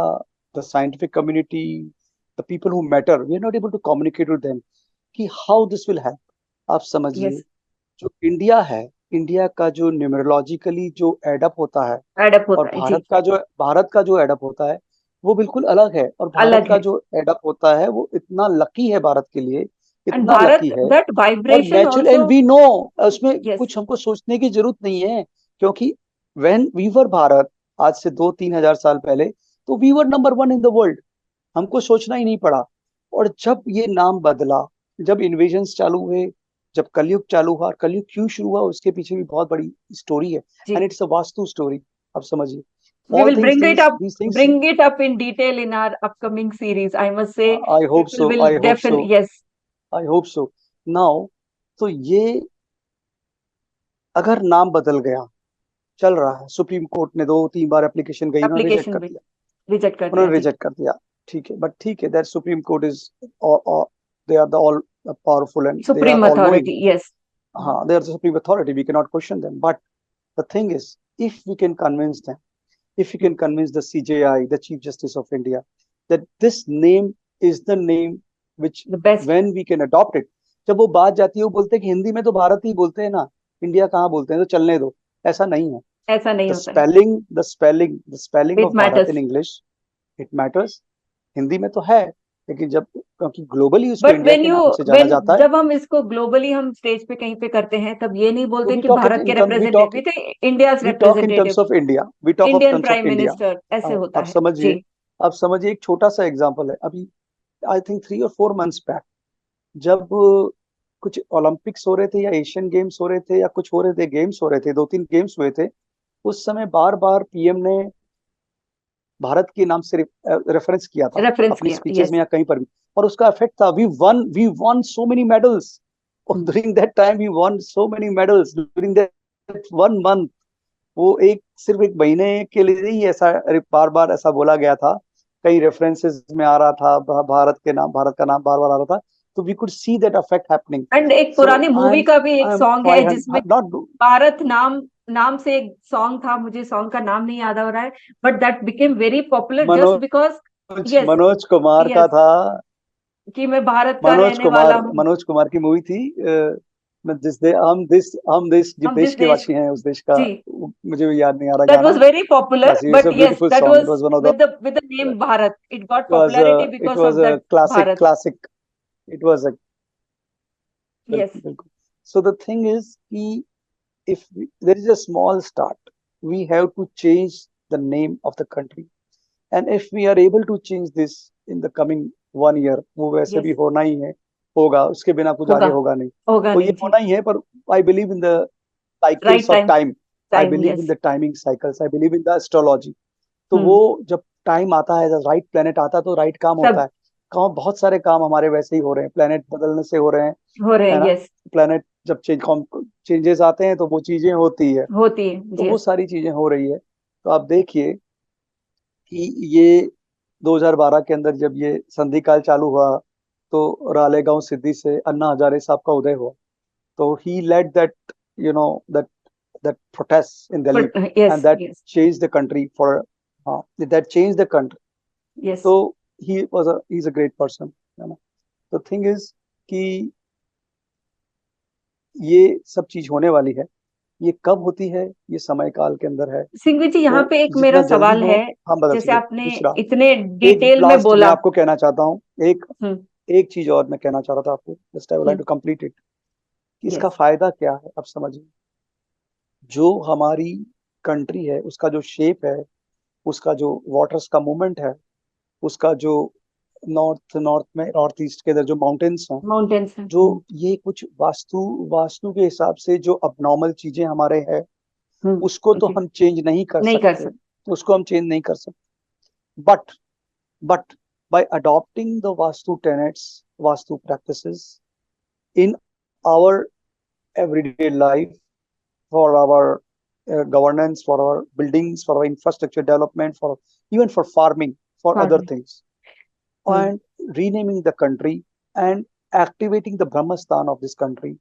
the scientific community, the people who matter, we are not able to communicate with them कि how this will help। आप समझिए, yes, जो India है, India का जो numerologically जो add up होता है, एडअप और होता है जी। भारत का जो एडअप होता है वो बिल्कुल अलग है। और भारत अलग का है। जो एडअप होता है वो इतना लकी है भारत के लिए, एंड इतना लकी भारत, है। दैट और vibration natural, also. And we know, उसमें यस। कुछ हमको सोचने की जरूरत नहीं है, क्योंकि व्हेन वी वर भारत, आज से 2-3 हजार साल पहले, तो we were number 1 in the world, हमको सोचना ही नहीं पड़ा। और जब ये नाम बदला, जब इन्वेजन्स चालू हुए, जब कलयुग चालू हुआ, कलयुग क्यों शुरू हुआ उसके पीछे भी बहुत बड़ी स्टोरी है, जी। And it's a vastu story. अब समझिए, We all will things these things, bring it up in detail in our upcoming series. I must say, I hope people so, will I hope so, definitely, yes, I hope so. Now, तो ये अगर नाम बदल गया, चल रहा है, supreme court ने 2-3 बार एप्लीकेशन गई, उन्होंने रिजेक्ट application कर भी दिया, रिजेक्ट कर दिया उन्होंने जी। रिजेक्ट कर दिया, ठीक है। बट ठीक है, that supreme court is, they are the all powerful and they are Supreme all knowing. authority, yes. हाँ, they are the supreme authority, we cannot question them, but the thing is, if we can convince them, if we can convince the CJI, the Chief Justice of India, that this name is the name which, The best। when we can adopt it, जब वो बात जाती है वो बोलते हैं कि हिंदी में तो भारत ही बोलते हैं ना, इंडिया कहाँ बोलते हैं, तो चलने दो। ऐसा नहीं है। ऐसा नहीं द होता है। Spelling the spelling the spelling It of Bharat matters। In English, it matters. Hindi में तो है, लेकिन जब, क्योंकि ग्लोबली उसको बट इंडिया के नाम से जाना when जाता है। जब हम इसको ग्लोबली हम स्टेज पे कहीं पे करते हैं, तब ये नहीं तो बोलते वी कि टॉक इट भारत इन के term we representative, talk we say India's we talk in terms representative, of India, we talk of Indian terms of prime India. Minister, ऐसे होता अब है समझिए, जी। अब समझिए एक छोटा सा एग्जांपल है। अभी आई थिंक 3 और 4 months बैक, जब कुछ ओलंपिक्स हो रहे थे या एशियन गेम्स हो रहे थे या कुछ हो रहे थे, गेम्स हो रहे थे, 2-3 गेम्स हुए थे, उस समय बार बार पीएम ने भारत के नाम से रेफरेंस किया था रेफरेंस अपनी किया, स्पीचेस में यस। या कहीं पर भी, और उसका इफेक्ट था। We won so many medals during that time, we won so many medals during that 1 month। वो एक सिर्फ एक महीने के लिए ही ऐसा बार बार ऐसा बोला गया था, कई रेफरेंसेस में आ रहा था, भारत के नाम, भारत का नाम बार बार आ रहा था, तो we could see that affect happening. And एक सो पुरानी मूवी का भी एक आई एम सॉन्ग है जिसमें 500 नॉट। भारत नाम नाम से एक सॉन्ग था, मुझे सॉन्ग का नाम नहीं याद आ रहा है, but that became very popular just because. Yes, Manoj Kumar का यस, था, कि मैं भारत का रहने वाला हूँ। मनोज कुमार की मूवी थी, मैं जिस दे हम देश जिस हम देश जिस के देश वासी हैं उस देश का जी मुझे भी याद नहीं आ रहा that गाना। was very popular, बस it's but a yes, beautiful that song, it was was one of the with the name Bharat. It got it was popularity it because was of a that classic Bharat. classic it was a Yes, बिल्कुल बिल्कुल। So the thing is कि if there is a small start, we have to change the name of the country, and if we are able to change this in the coming 1 year, वो वैसे yes, भी होना ही है, होगा, उसके बिना कुछ होगा आगे होगा नहीं। होगा तो ये नहीं जी। होना ही है, पर I believe in the cycles Right of time, time, I time, believe in yes. the timing cycles, I believe in the astrology। तो वो हम्म। जब टाइम आता है, जब राइट प्लेनेट आता है तो राइट काम होता सब है। काम, बहुत सारे काम हमारे वैसे ही हो रहे हैं, प्लेनेट बदलने से हो रहे हैं, हो रहे है हैं, ना। यस। प्लेनेट जब चेंजेस आते हैं तो वो चीजें होती है। होती है तो जी, वो यस। सारी चीजें हो रही है। तो आप देखिए कि ये 2012 के अंदर जब ये संधि काल चालू हुआ, तो रालेगांव सिद्धि से अन्ना हजारे साहब का उदय हुआ। तो he led that, you know, that that protest in Delhi, but yes, and that yes, change the country for, हाँ, that change the country. Yes. तो he is a great person, है ना। तो थिंग इज कि ये सब चीज होने वाली है। ये कब होती है, ये समय काल के अंदर है। सिंघवी जी, तो यहाँ पे एक मेरा जितना जल्दी सवाल हो, है। हम बदल जैसे सके। आपने दूसरा, इतने एक डिटेल में लास्ट मैं बोला। आपको कहना चाहता हूँ, एक हम्म। एक चीज और मैं कहना चाह रहा था आपको, just I would like hmm. To complete it. इसका यस। फायदा क्या है, अब समझिए। जो हमारी कंट्री है, उसका जो शेप है, उसका जो वाटर्स का मूवमेंट है, उसका जो नॉर्थ में, नॉर्थ ईस्ट के अंदर जो माउंटेन्स हैं, माउंटेन्स हैं। जो ये कुछ वास्तु वास्तु के हिसाब से जो अबनॉर्मल चीजें हमारे हैं, उसको तो जी। हम चेंज नहीं कर नहीं कर सकते, सकते। उसको हम चेंज नहीं कर सकते। But but by adopting the vastu practices in our everyday life, for our governance, for our buildings, for our infrastructure development, for even for farming, for other farming. things, hmm. and renaming the country and activating the Brahmastan of this country,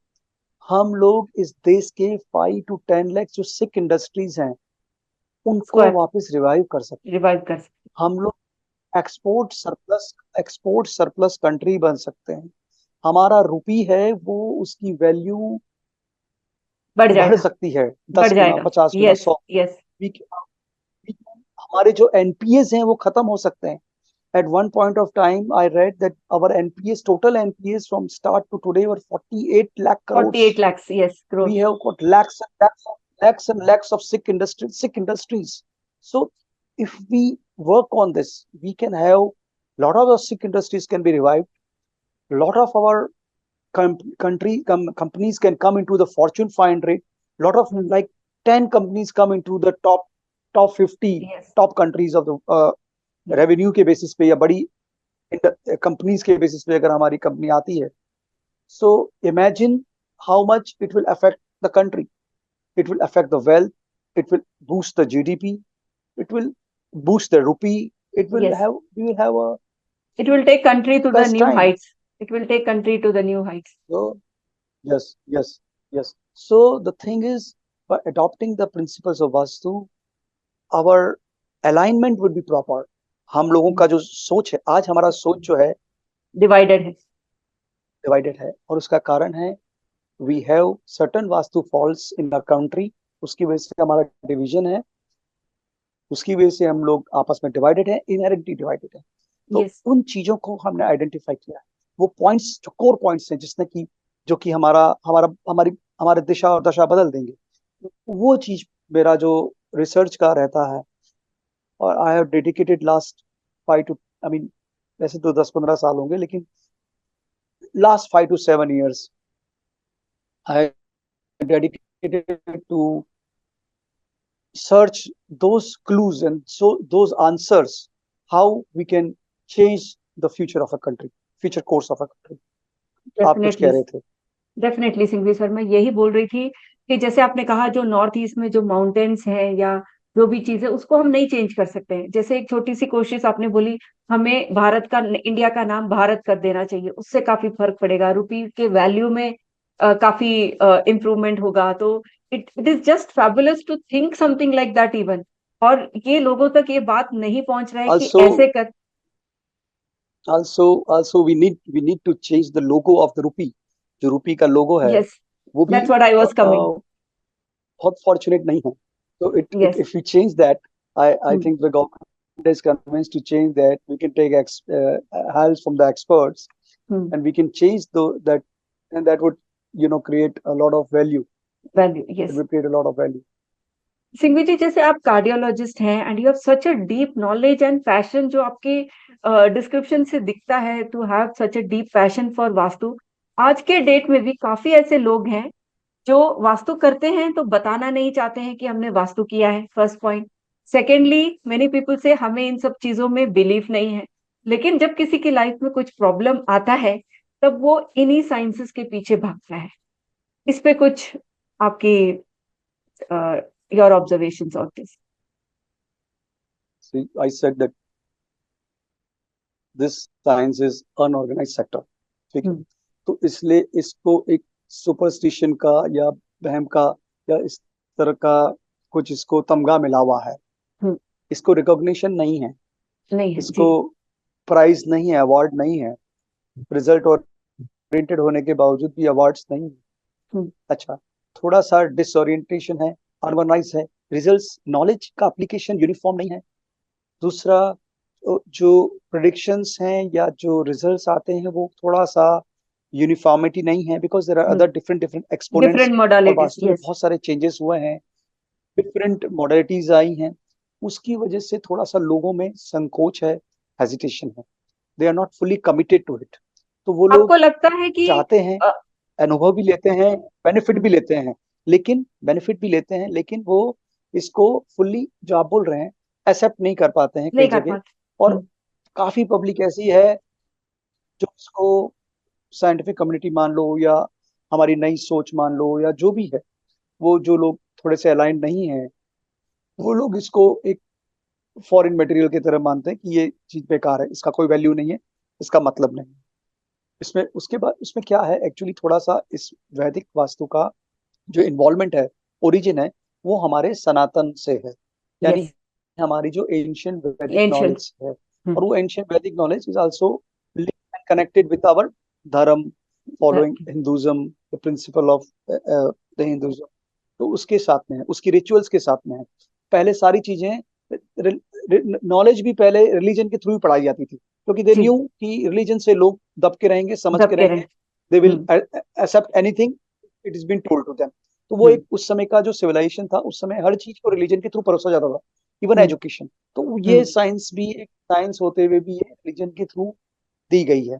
हम लोग इस देश के 5 to 10 lakh जो Sikh industries हैं, उसको उनको वापस रिवाइव कर सकते रिवाइव कर सकते। हैं। हम लोग एक्सपोर्ट सरप्लस कंट्री बन सकते हैं। हमारा रुपी है वो, उसकी वैल्यू बढ़ बढ़ जाएगा। सकती है, बढ़ 10 गुना, जाएगा। 50 गुना, यस, 100। यस। हमारे जो एनपीएस हैं वो खत्म हो सकते हैं। At one point of time, I read that our NPS, total NPS from start to today, were 48 lakh crores. 48 lakhs, yes, We crores। have got lakhs and lakhs of sick industries. So, if we work on this, we can have lot of the sick industries can be revived. Lot of our companies can come into the Fortune 500. Lot of, like, 10 companies come into the top 50 yes, top countries of the yes, revenue के basis पे, या बड़ी companies के basis पे अगर हमारी company आती है। So imagine how much it will affect the country, it will affect the wealth, it will boost the GDP, it will boost the rupee, yes. we will have a It will take country to the best new time. heights. It will take country to the new heights. So yes, yes, yes. So the thing is, by adopting the principles of Vastu, our alignment would be proper। हम लोगों का जो सोच है, आज हमारा सोच जो है डिवाइडेड है। डिवाइडेड है, और उसका कारण है we have certain vastu faults in a country. उसकी वजह से हमारा डिवीजन है, उसकी वजह से हम लोग आपस में डिवाइडेड है, इनहेरेंटली डिवाइडेड है। तो यस। उन चीजों को हमने आइडेंटिफाई किया है। वो पॉइंट्स जो कोर पॉइंट्स हैं, जिसने की जो कि हमारा हमारा हमारी हमारे दिशा और दशा बदल देंगे, वो चीज मेरा जो रिसर्च का रहता है। और I have dedicated last 5 to, I mean, वैसे तो 10-15 साल होंगे, लेकिन last 5 to 7 years I dedicated to search those clues and so those answers, how we can change the future of a country, future course of a country। आप कुछ definitely. कह रहे थे। डेफिनेटली सिंघवी सर, मैं यही बोल रही थी कि जैसे आपने कहा जो नॉर्थ ईस्ट में जो माउंटेन्स हैं या जो भी चीज है उसको हम नहीं चेंज कर सकते हैं। जैसे एक छोटी सी कोशिश आपने बोली, हमें भारत का, इंडिया का नाम भारत कर देना चाहिए, उससे काफी फर्क पड़ेगा, रुपी के वैल्यू में काफी इम्प्रूवमेंट होगा। तो it is just fabulous to think something like that even. और ये लोगों तक ये बात नहीं पहुंच रहा है कि also ऐसे कर। also we need to change the logo of the rupee। जो रूपी का लोगो है, यस, वो भी That's what I was coming. बहुत फॉर्चुनेट नहीं है. तो Yes. if we change that, I Hmm. think the government is convinced to change that. We can take help from the experts, Hmm. and we can change that, and that would create a lot of value. Value. It Yes. will create a lot of value. Singhvi जी, जैसे आप cardiologist हैं and you have such a deep knowledge and passion, जो आपके description से दिखता है, to have such a deep passion for vastu. आज के डेट में भी काफी ऐसे लोग हैं जो वास्तु करते हैं तो बताना नहीं चाहते हैं कि हमने वास्तु किया है. First point. Secondly, many people से हमें इन सब चीजों में बिलीफ नहीं है, लेकिन जब किसी की लाइफ में कुछ प्रॉब्लम आता है तब वो इन्हीं साइंसेस के पीछे भागता है. इस पे कुछ आपकी your observations on this. See, I said that this science is unorganized sector. ठीक है. तो इसलिए इसको एक सुपरस्टिशन का या वहम का या इस तरह का कुछ इसको तमगा मिला हुआ है. इसको रिकॉग्निशन नहीं है, नहीं है इसको जी. प्राइज नहीं है, अवार्ड नहीं है. रिजल्ट ओरिएंटेड होने के बावजूद भी अवार्ड्स नहीं है. अच्छा, थोड़ा सा डिसओरिएंटेशन है, ऑर्गेनाइज है. रिजल्ट्स, नॉलेज का एप्लीकेशन यूनिफॉर्म नहीं है. दूसरा, जो प्रेडिक्शंस हैं या जो रिजल्ट्स आते हैं वो थोड़ा सा यूनिफॉर्मिटी नहीं है, because there are other different exponents. Different और मॉडलिटीज. वास्तु में यस. बहुत सारे चेंजेस हुए हैं, डिफरेंट मॉडलिटीज आई हैं. उसकी वजह से थोड़ा सा लोगों में संकोच है, हेजिटेशन है. They are not fully committed to it. तो वो लोग आपको लगता है कि चाहते हैं, अनुभव भी लेते हैं, बेनिफिट भी लेते हैं, लेकिन वो इसको फुल्ली, जो आप बोल रहे हैं, एक्सेप्ट नहीं कर पाते हैं कई नहीं कर जगह. पाते. और काफी पब्लिक ऐसी है जो इसको साइंटिफिक कम्युनिटी मान लो या हमारी नई सोच मान लो या जो भी है, वो जो लोग थोड़े से अलाइन नहीं है, वो लोग इसको एक फॉरेन मटेरियल की तरह मानते हैं कि ये चीज बेकार है, इसका कोई वैल्यू नहीं है, इसका मतलब नहीं. इसमें उसके बाद उसमें क्या है एक्चुअली, थोड़ा सा इस वैदिक वास्तु का जो इन्वॉल्वमेंट है, ओरिजिन है, वो हमारे सनातन से है. यानी यस. हमारी जो एंशियंट वैदिक एंशियंट. नॉलेज है, और वो ancient Vedic knowledge is also linked and connected with our dharma, following Hinduism, the principle of the Hinduism. तो उसके साथ में है, उसकी रिचुअल्स के साथ में है. पहले सारी चीजें, नॉलेज भी पहले रिलीजन के थ्रू ही पढ़ाई जाती थी, क्योंकि दे न्यू कि रिलीजन से लोग दब के रहेंगे, समझ के रहेंगे, they will accept anything it is been told to them. तो वो एक उस समय का जो सिविलाइजेशन था, उस समय हर चीज को रिलीजन के थ्रू परोसा जाता था, इवन एजुकेशन. तो ये साइंस भी एक साइंस होते हुए भी ये रिलीजन के थ्रू दी गई है.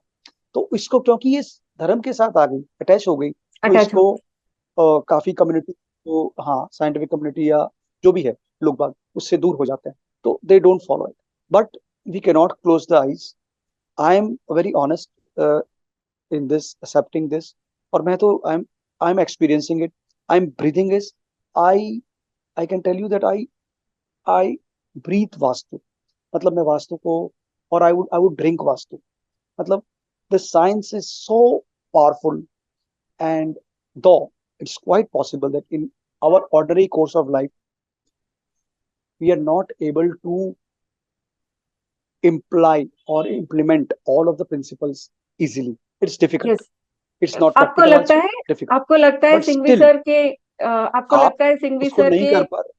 तो इसको, क्योंकि ये धर्म के साथ आ गई, अटैच हो गई, तो इसको काफी कम्युनिटी को, हाँ, साइंटिफिक कम्युनिटी या जो भी है, लोग बाग उससे दूर हो जाते हैं, तो they don't follow it. But we can not close the eyes. I am very honest in this, accepting this. और मैं तो I am experiencing it, I am breathing it. I I can tell you that I breathe vastu. मतलब मैं वास्तु को, और I would drink vastu. मतलब the science is so powerful, and though it's quite possible that in our ordinary course of life we are not able to imply or implement all of the principles easily. It's difficult. Yes. It's not आपको practical, लगता also है difficult. आपको लगता है But Singhvi still, sir के आपको आप लगता है सिंघवी उसको सर नहीं के कर पा रहे.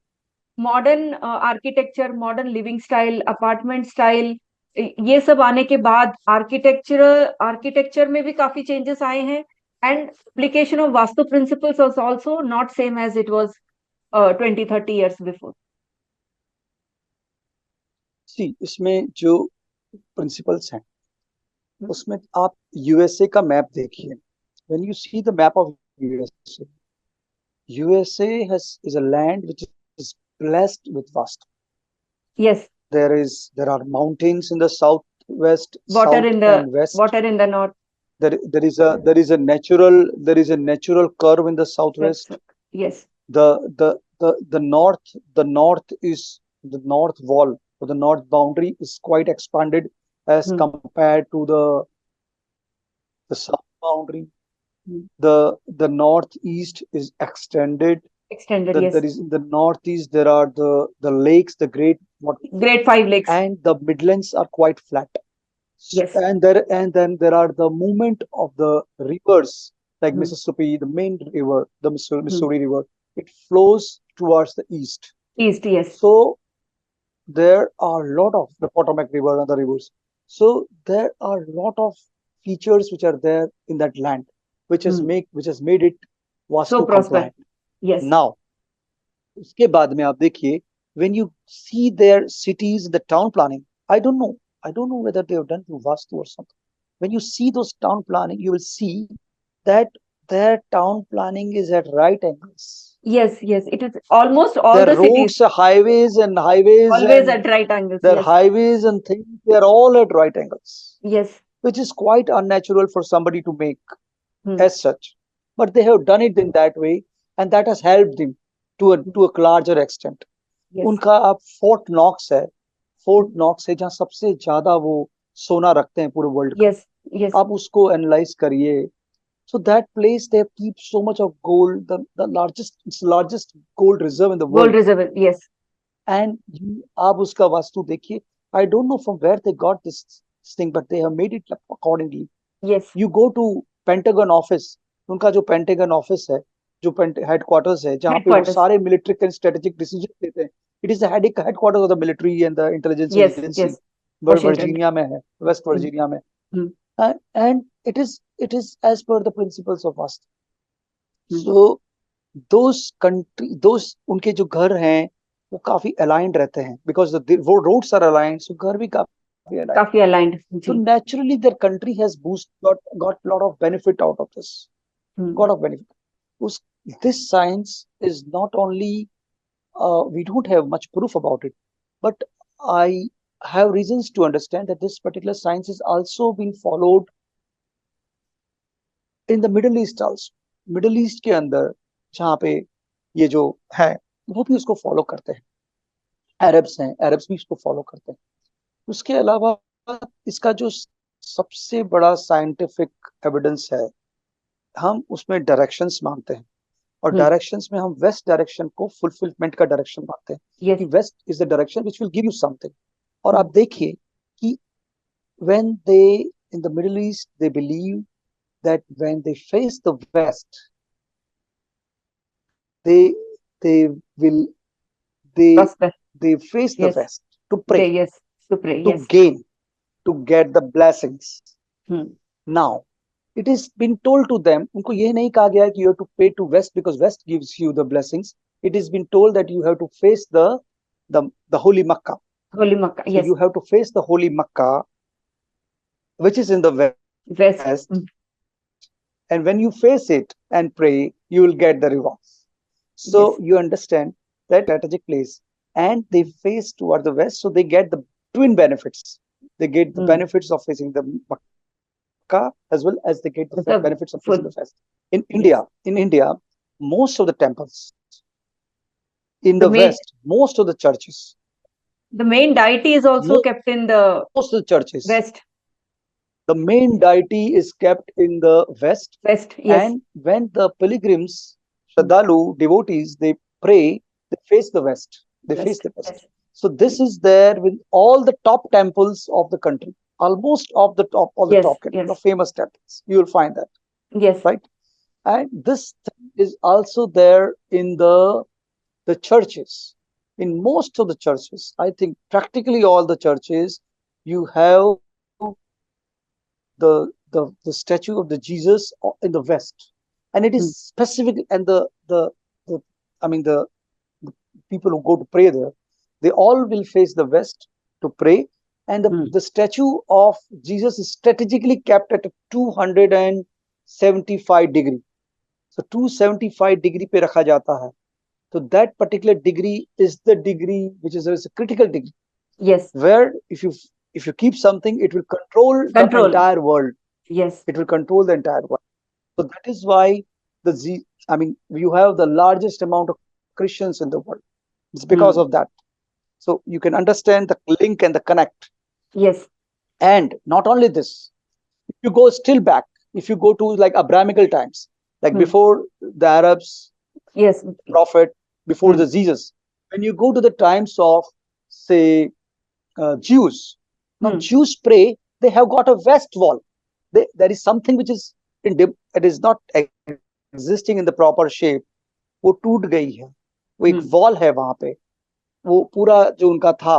Modern architecture, modern living style, apartment style, ये सब आने के बाद आर्किटेक्चर में भी काफी चेंजेस आए हैं, and application of vastu principles was also not same as it was 20-30 years before. See, इसमें जो प्रिंसिपल्स हैं, उसमें आप यूएसए का मैप देखिए. when you see the map of USA is a land which is blessed with vast. Yes. There are mountains in the southwest, Water south in the and west. water in the north. There is a natural curve in the southwest. Yes. The north is the north wall, or the north boundary is quite expanded as compared to the south boundary. The northeast is extended. Yes. There is, in the northeast there are the lakes, the great five lakes, and the midlands are quite flat. Yes. And then there are the movement of the rivers like Hmm. Mississippi, the main river, the Hmm. Missouri River, it flows towards the east. East, yes. So there are a lot of the Potomac River and other rivers. So there are a lot of features which are there in that land, Hmm. which has made it So Vastu prosper. compliant. Yes. Now, उसके बाद में आप देखिए, when you see their cities, the town planning, I don't know whether they have done through Vastu or something. When you see those town planning, you will see that their town planning is at right angles. Yes, yes. It is almost all Their the cities roads, highways always and at right angles. their Yes. highways and things, they are all at right angles, Yes. which is quite unnatural for somebody to make Hmm. as such. But they have done it in that way, and that has helped them to a larger extent. Yes. उनका आप fort Hmm. Knox है जहाँ सबसे ज्यादा वो सोना रखते हैं पूरे वर्ल्ड का. Yes. Yes. आप उसको एनालाइज करिए. So that place they keep so much of gold, the largest gold reserve in the Gold world. reserve. Yes. And आप उसका वास्तु देखिए. I don't know from where they got this thing, but they have made it accordingly. Yes. You go to pentagon office. उनका जो pentagon office है, जो headquarters है, जहाँ पे वो Headquarters. सारे मिलिट्री एंड स्ट्रेटेजिक डिसीजन लेते हैं. It is the headquarters of the military and the intelligence Yes. Agency. Yes. Washington. Virginia में है, वेस्ट Hmm. वर्जीनिया में. Hmm. And it is as per the principles of vastu. Hmm. So those उनके जो घर हैं वो काफी अलाइंड रहते हैं, बिकॉज वो रोड्स आर अलाइंड, सो घर भी काफी अलाइंड. काफी aligned. So ji. naturally, their country has got lot of benefit out of this. Hmm. Got of benefit. Us- This science is not only we don't have much proof about it, but I have reasons to understand that this particular science is also being followed in the Middle East also. Middle East के अंदर जहाँ पे ये जो है वो भी उसको फॉलो करते हैं. अरब्स हैं, अरब्स भी इसको फॉलो करते हैं. उसके अलावा इसका जो सबसे बड़ा साइंटिफिक एविडेंस है, हम उसमें डायरेक्शंस मानते हैं. और Hmm. डायरेक्शंस में हम वेस्ट डायरेक्शन को फुलफिलमेंट का डायरेक्शन मानते हैं Yes. कि west is the direction which will give you something. और Hmm. आप देखिए कि when they in the middle east they believe that when they face the west, they they will they Prosper. They face the Yes. West to pray, Yes. To pray. To Yes. Gain, to get the blessings. Hmm. Now it is been told to them, उनको ये नहीं कहा गया है कि you have to pray to west because west gives you the blessings. It has been told that you have to face the the holy Makkah. Holy Makkah. So Yes. you have to face the holy Makkah, which is in the West. west, Hmm. and when you face it and pray, you will get the rewards. Yes. So you understand that strategic place, and they face toward the west, so they get the twin benefits. They get the Hmm. benefits of facing the Makkah as well as they get the The benefits of facing food. the west. In Yes. India, most of the temples in The the main west, most of the churches, the main deity is also most kept in the of the churches, West. the main deity is kept in the west. West. Yes. And when the pilgrims, Hmm. Shradhalu, devotees, they pray, they face the west. They face West. the west. Yes. So this is there with all the top temples of the country. Almost of the top, all the Yes. top, Yes. the famous temples. You will find that, Yes. right? And this thing is also there in the churches. In most of the churches, I think practically all the churches, you have the statue of the Jesus in the west, and it Hmm. is specific. And the I mean the people who go to pray there, they all will face the west to pray, and Hmm. the statue of Jesus is strategically kept at a 275 degree. So 275 degree पे रखा जाता है. So that particular degree is the degree which is a critical degree, Yes. where if you keep something, it will control the Control. entire world. Yes. It will control the entire world. So that is why you have the largest amount of Christians in the world. It's because Hmm. of that. So you can understand the link and the connect. Yes. And not only this, if you go still back, if you go to like Abrahamical times, like Hmm. before the Arabs, Yes. prophet, before Hmm. the Jesus, when you go to the times of, say, Jews, now Hmm. Jews pray, they have got a west wall. There is something which is it is not existing in the proper shape, वो टूट गई है। वो एक हम्म। Wall है वहां पे, वो पूरा जो उनका था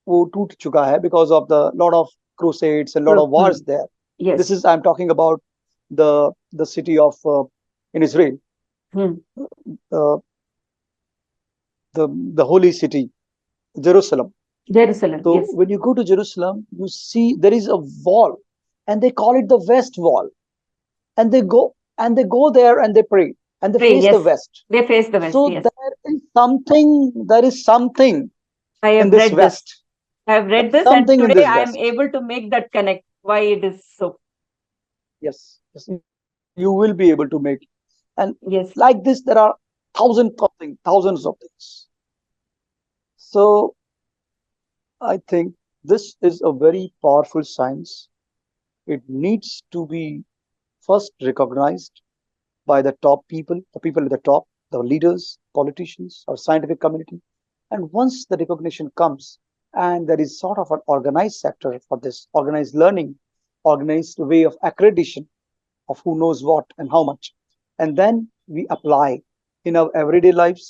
वो टूट चुका है because of the lot of crusades and lot of wars there. This yes. is I'm talking about the the city of in Israel, hmm. uh, the holy city, Jerusalem. Jerusalem, So yes. when you go to Jerusalem, you see there is a wall, and they call it the West Wall, and they go there and they pray and they pray, face the yes. West. They face the west, So yes. there is something I in have this read this, West. I have read There's this, and something in today this I am West. able to make that connect why it is so. Yes, yes, you will be able to make. And Yes. like this, there are thousands of things. So I think this is a very powerful science. It needs to be first recognized by the top people, the people at the top, the leaders, politicians, or scientific community. And once the recognition comes, and there is sort of an organized sector for this, organized learning, organized way of accreditation of who knows what and how much. And then we apply in our everyday lives,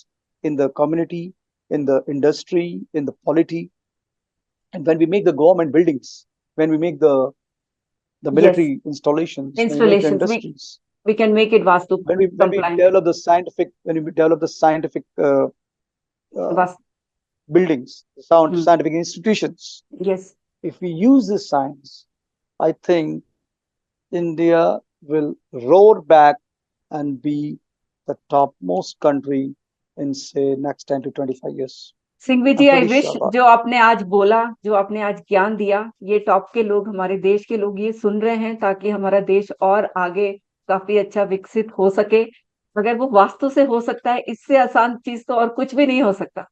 in the community, in the industry, in the polity, and when we make the government buildings, when we make the Yes. military installations, when we make the Installations, industries, we can make it Vastu when we compliant. develop the scientific, when we develop the scientific uh, Vastu. buildings, Hmm. scientific institutions, Yes. if we use this science, I think India will roar back and be the topmost country in say next 10 to 25 years. Singhvi I'm ji, I pretty wish sure about जो आपने आज बोला, जो आपने आज ज्ञान दिया, ये टॉप के लोग, हमारे देश के लोग ये सुन रहे हैं, ताकि हमारा देश और आगे काफी अच्छा विकसित हो सके। अगर वो वास्तु से हो सकता है, इससे आसान चीज तो और कुछ भी नहीं हो सकता।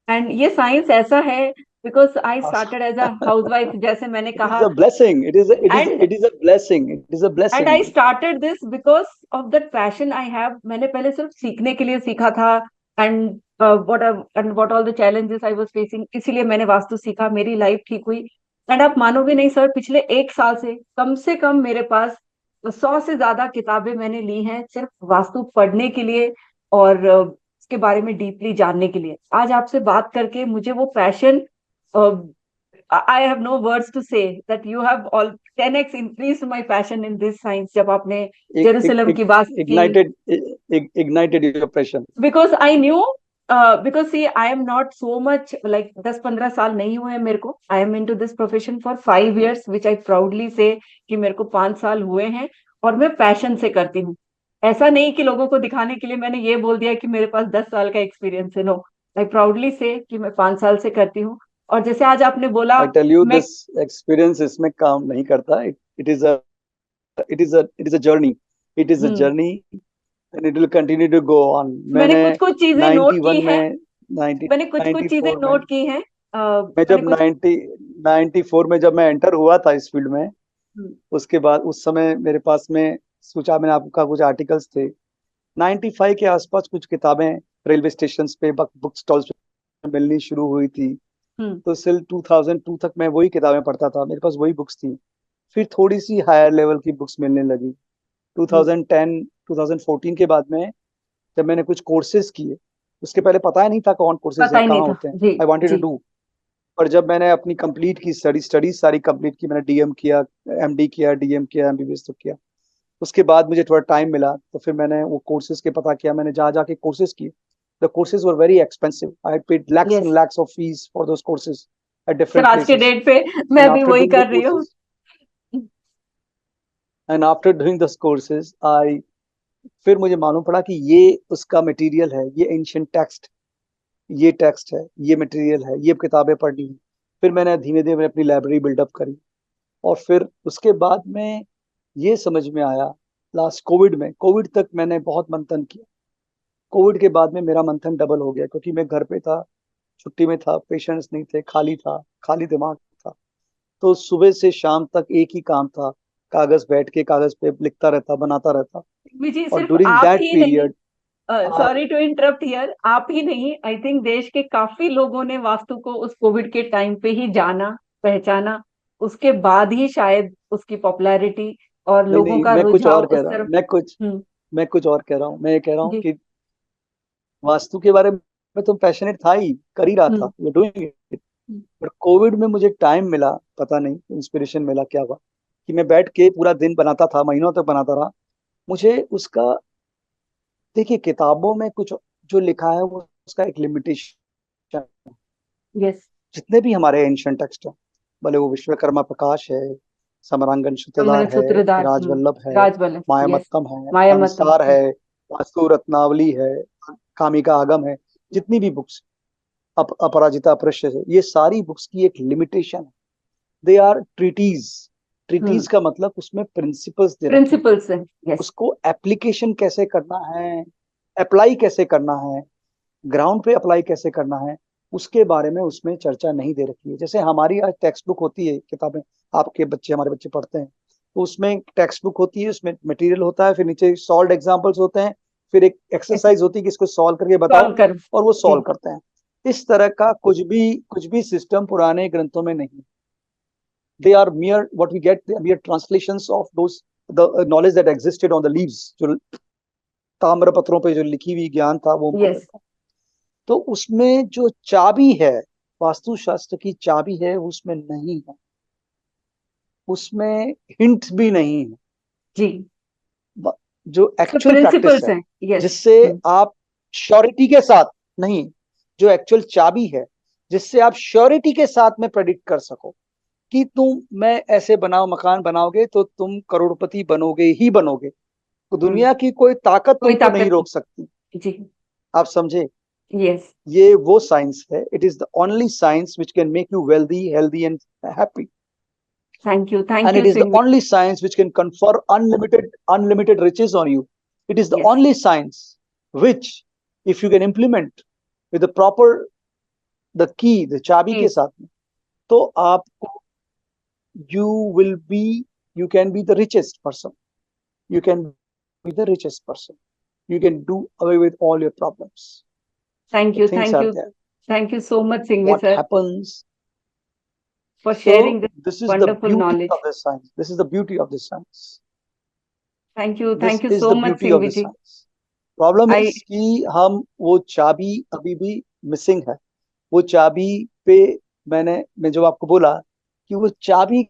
एंड ये साइंस ऐसा है, because I started as a it. Housewife, जैसे मैंने It is कहा। a blessing. And It is a blessing. It is a and I blessing. Started this because of that passion I have. मैंने पहले सिर्फ सीखने के लिए सीखा था, and what all the challenges I was facing, इसीलिए मैंने वास्तु सीखा, मेरी लाइफ ठीक हुई। एंड आप मानोगे नहीं सर, पिछले 1 साल से कम मेरे पास 100 से ज्यादा किताबें मैंने ली हैं, सिर्फ वास्तु पढ़ने के लिए और इसके बारे में डीपली जानने के लिए। आज आपसे बात करके मुझे वो passion, I have no words to say that you have all 10x increased my passion in this science जब आपने जेरूसलम की बात की। Ignited, ignited your passion. Because I knew, because see I am not so much like 10-15 साल नहीं हुए हैं मेरे को। I am into this profession for 5 years which I proudly say कि मेरे को 5 साल हुए हैं, और मैं पैशन से करती हूँ। ऐसा नहीं कि लोगों को दिखाने के लिए मैंने ये बोल दिया कि मेरे पास 10 साल का एक्सपीरियंस है। नो, आई प्राउडली से कि मैं 5 साल से करती हूँ। और जैसे आज आपने बोला, I tell you, मैं this experience इसमें काम नहीं करता. It is a journey. It is a hmm, journey, and it will continue to go on. मैंने मैंने कुछ कुछ चीजें नोट की 91 हैं। में, 90 मैंने कुछ कुछ चीजें 94 में, नोट की हैं। मैं मैंने जब कुछ 94 में जब मैं एंटर हुआ था इस फील्ड में, हम्म, उसके बाद उस समय मेरे पास में सोचा मैंने आपका कुछ आर्टिकल्स थे 95 के आसपास, कुछ किताबें रेलवे स्टेशन पे बुक स्टॉल्स पे मिलनी शुरू हुई थी। हम्म, तो सिल 2002 तक मैं वही किताबें पढ़ता था, मेरे पास वही बुक्स थी। फिर थोड़ी सी हायर लेवल की बुक्स मिलने लगी। हम्म, 2010 2014 के बाद में जब मैंने कुछ कोर्सेज किए, उसके पहले पता ही नहीं था कौन कोर्सेज पता है, ही नहीं कहाँ था। होते हैं। जी। आई वांटेड टू जी। डू। पर जब मैंने अपनी कंप्लीट की स्टडीज सारी कंप्लीट की, मैंने डीएम किया, एमडी किया, डीएम किया, एमबीबीएस तक किया। उसके बाद मुझे थोड़ा टाइम मिला, तो फिर मैंने वो कोर्सेज के पता किया, मैंने जहाँ जाके कोर्सेज किए। The courses were very expensive. I paid lakhs yes and lakhs of fees for those courses at sir, different आज के places. डेट पे And मैं भी after वही doing the कर रही हूँ। courses, and after doing those courses, I फिर मुझे मालूम पड़ा कि ये उसका मटेरियल है, ये एंशियंट टेक्स्ट, ये टेक्स्ट है, ये मटेरियल है, ये किताबें पढ़नी है। फिर मैंने धीमे धीमे अपनी लाइब्रेरी बिल्डअप करी, और फिर उसके बाद में ये समझ में आया, लास्ट कोविड तक मैंने बहुत मंथन किया। कोविड के बाद में मेरा मंथन डबल हो गया, क्योंकि मैं घर पे था, छुट्टी में था, पेशेंट्स नहीं थे, खाली था, खाली दिमाग था। तो सुबह से शाम तक एक ही काम था, कागज बैठ के कागज पे लिखता रहता, बनाता रहता। जी, और सिर्फ ड्यूरिंग आप दैट ही नहीं, period, sorry to interrupt here, आप ही नहीं, आई थिंक देश के काफी लोगों ने वास्तु को उस कोविड के टाइम पे ही जाना, पहचाना। उसके बाद ही शायद उसकी पॉपुलैरिटी और नहीं लोगों नहीं, का मैं कुछ रुझाव और कह उस रहा हूँ, तरफ। हम्म। मैं कुछ और कह रहा हूँ। मैं ये कह रहा हूँ जी। कि वास्तु के बारे में तो पैशनेट था ही, कर ही रहा था, हम्म। ये डूइंग इट। पर कोविड में मुझे टाइम मिला, पता नहीं इंस्पिरेशन मिला क्या हुआ, कि मैं बैठ के पूरा दिन बनाता था, महीनों तक बनाता रहा। मुझे उसका, देखिए किताबों में कुछ जो लिखा है वो उसका एक लिमिटेशन। यस। जितने भी हमारे एंशियंट टेक्स्ट हैं, भले वो विश्वकर्मा प्रकाश है, समरांगन हमने सूत्रधार है, सूत्रधार। राजवल्लभ है, राजबल्लभ। यस। मायामत्तम है, मायामतम। अंसार है, वास्तु रत्नावली है, कामिका आगम है, जितनी भी बुक्स, अपराजिता अपृश्य है, ये सारी बुक्स की एक लिमिटेशन है। They are treaties. Treaties hmm. का मतलब उसमें प्रिंसिपल्स दे रखे हैं, प्रिंसिपल्स है। यस। उसको एप्लीकेशन कैसे करना है, अप्लाई कैसे करना है, ग्राउंड पे अप्लाई कैसे करना है, उसके बारे में उसमें चर्चा नहीं दे रखी है। जैसे हमारी आज टेक्स्ट बुक होती है, किताबें आपके बच्चे, हमारे बच्चे पढ़ते हैं, तो उसमें टेक्स्ट बुक होती है, उसमें मटेरियल होता है, फिर नीचे सॉल्व एग्जांपल्स होते हैं, फिर एक एक्सरसाइज होती है कि इसको सॉल्व करके बताओ, सॉल्व कर। और वो जी। सॉल्व करते हैं। इस तरह का कुछ भी सिस्टम पुराने ग्रंथों में नहीं। They are mere what we get, they are mere translations of those the knowledge that existed on the leaves, जो ताम्र पत्रों पे जो लिखी हुई ज्ञान था वो हमको यस। मिलता। तो उसमें जो चाबी है, वास्तुशास्त्र की चाबी है, उसमें नहीं है, उसमें हिंट भी नहीं है। जी। जो सब एक्चुअल प्रैक्टिस प्रिंसिपल्स है, हैं। यस। जिससे आप श्योरिटी के साथ, नहीं, जो एक्चुअल चाबी है, जिससे आप श्योरिटी के साथ में प्रेडिक्ट कर सको कि तुम, मैं ऐसे बनाओ, मकान बनाओगे तो तुम करोड़पति बनोगे ही बनोगे, तो दुनिया की कोई ताकत कोई तुमको नहीं ताकत रोक सकती। नहीं। जी। आप समझे? यस। ये वो साइंस है, it is the only science which can make you wealthy, healthy and happy. Thank And you it is the Singh. only science which can confer unlimited riches on you. It is the yes. only science which, if you can implement with the proper, the key, the चाबी के please. साथ में, तो आपको, you will be, you can be the richest person, you can be the richest person, you can do away with all your problems. Thank The you. things thank are you. there. Thank you so much Singhvi What sir happens? For So sharing this this is the wonderful beauty of knowledge. this science, this is the beauty of this science, thank you. this thank you is so the much beauty of Singhvi this ji. science. Problem आई। Is कि हम, वो चाबी अभी भी missing है। वो चाबी पे, मैं जो आपको बोला कि वो चाबी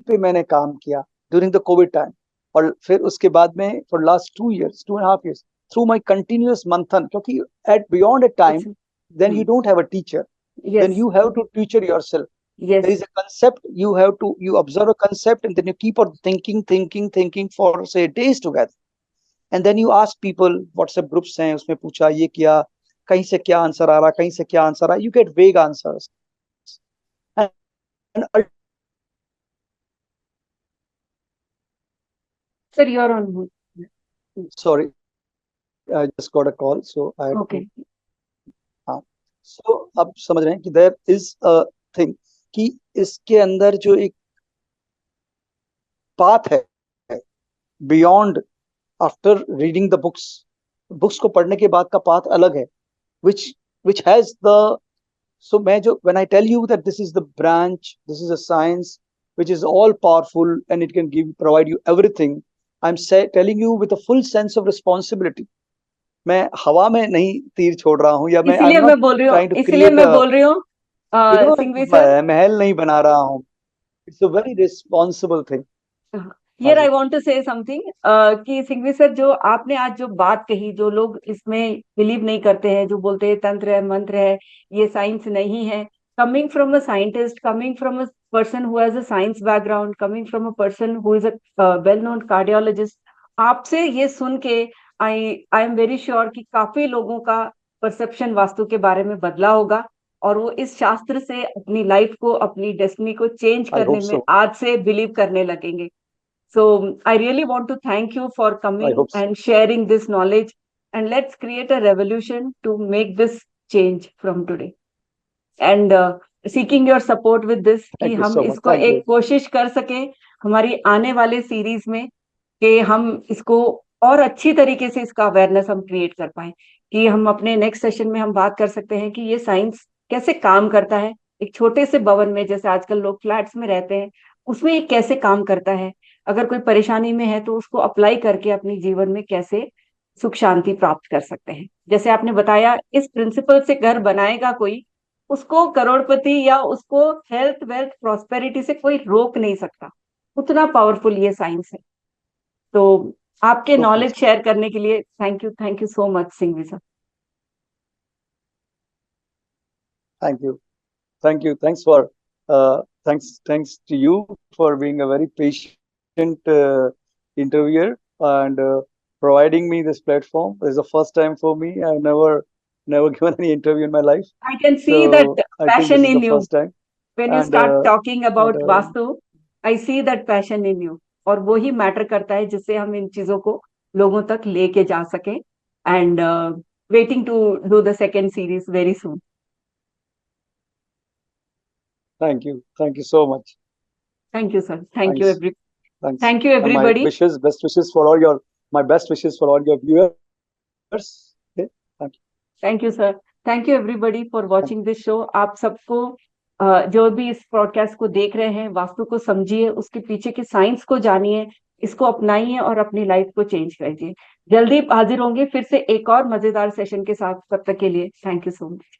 पे मैंने काम किया ड्यूरिंग द कोविड टाइम, और फिर उसके बाद में for last 2 years, 2.5 years, through my continuous मंथन, क्योंकि at beyond a time, then you don't have a teacher, then yes. you have to teacher yourself. There yes. is a concept, you have to, you observe a concept, and then you keep on thinking for say days together, and then you ask people, WhatsApp groups हैं, उसमें पूछा ये किया, कहीं से क्या answer आ रहा, कहीं से क्या आंसर आ, you get vague answers. Sir you are on. Sorry, I just got a call, so I had okay. To. हाँ, सो अब समझ रहे हैं कि देयर इज अ थिंग, कि इसके अंदर जो एक पाथ है, beyond, after reading the books, books को पढ़ने के बाद का पाथ अलग है, which which has the, so मैं जो, when I tell you that this is the branch, this is a science which is all powerful and it can give, provide you everything, telling you with a full sense of responsibility. मैं हवा में नहीं तीर छोड़ रहा हूँ, या मैं, आई एम इसीलिए नॉट मैं बोल रही हूँ। ट्राइंग टू इसीलिए क्रिएट मैं अ, बोल रही हूँ सिंघवी सर। महल नहीं बना रहा हूँ। It's a very responsible thing. हाँ हियर आई जी। वांट टू से समथिंग कि सिंघवी सर, जो आपने आज जो बात कही, जो लोग इसमें बिलीव नहीं करते हैं, जो बोलते हैं तंत्र है, मंत्र है, ये साइंस नहीं है, coming from a scientist, coming from a person who has a science background, coming from a person who is a well known cardiologist, आपसे ये सुन के आई आई एम वेरी श्योर कि काफी लोगों का परसेप्शन वास्तु के बारे में बदला होगा, और वो इस शास्त्र से अपनी लाइफ को, अपनी डेस्टिनी को चेंज आई करने होप में सो, आज से बिलीव करने लगेंगे. So I really want to thank you for I coming hope so. and sharing this knowledge, and let's create a revolution to make this change from today. And seeking your support with this कि thank you हम so much, इसको thank you. एक कोशिश कर सके हमारी आने वाले सीरीज में, कि हम इसको और अच्छी तरीके से इसका अवेयरनेस हम क्रिएट कर पाए, कि हम अपने नेक्स्ट सेशन में हम बात कर सकते हैं कि ये साइंस कैसे काम करता है एक छोटे से भवन में, जैसे आजकल लोग फ्लैट्स में रहते हैं, उसमें ये कैसे काम करता है, अगर कोई परेशानी में है तो उसको अप्लाई करके अपने जीवन में कैसे सुख शांति प्राप्त कर सकते हैं। जैसे आपने बताया, इस प्रिंसिपल से घर बनाएगा कोई, उसको करोड़पति या उसको हेल्थ वेल्थ प्रॉस्पेरिटी से कोई रोक नहीं सकता। उतना पावरफुल ये साइंस है। तो आपके ओके नॉलेज शेयर करने के लिए thank you so much Singhvi sir. Thank you thank you thanks for thanks to you for being a very patient interviewer and providing me this platform. This is the first time for me. I've never given any interview in my life, I can so see that I think passion this is in the you. first time. When you and start talking and about vastu, I see that passion in you. और वो ही matter करता है जिससे हम इन चीजों को लोगों तक लेके जा सके। And waiting to do the second series very soon. thank you so much. Thank you sir, thank you Thanks. Every, Thanks. Thank you And my everybody. wishes, best wishes for all your, my best wishes for all your viewers. Okay. Thank you. Thank you sir, thank you everybody for Thank watching this show. आप सबको जो भी इस podcast को देख रहे हैं, वास्तु को समझिए, उसके पीछे की साइंस को जानिए, इसको अपनाइए और अपनी लाइफ को चेंज कीजिए। जल्दी हाजिर होंगे फिर से एक और मजेदार सेशन के साथ। तब तक के लिए थैंक यू सो मच।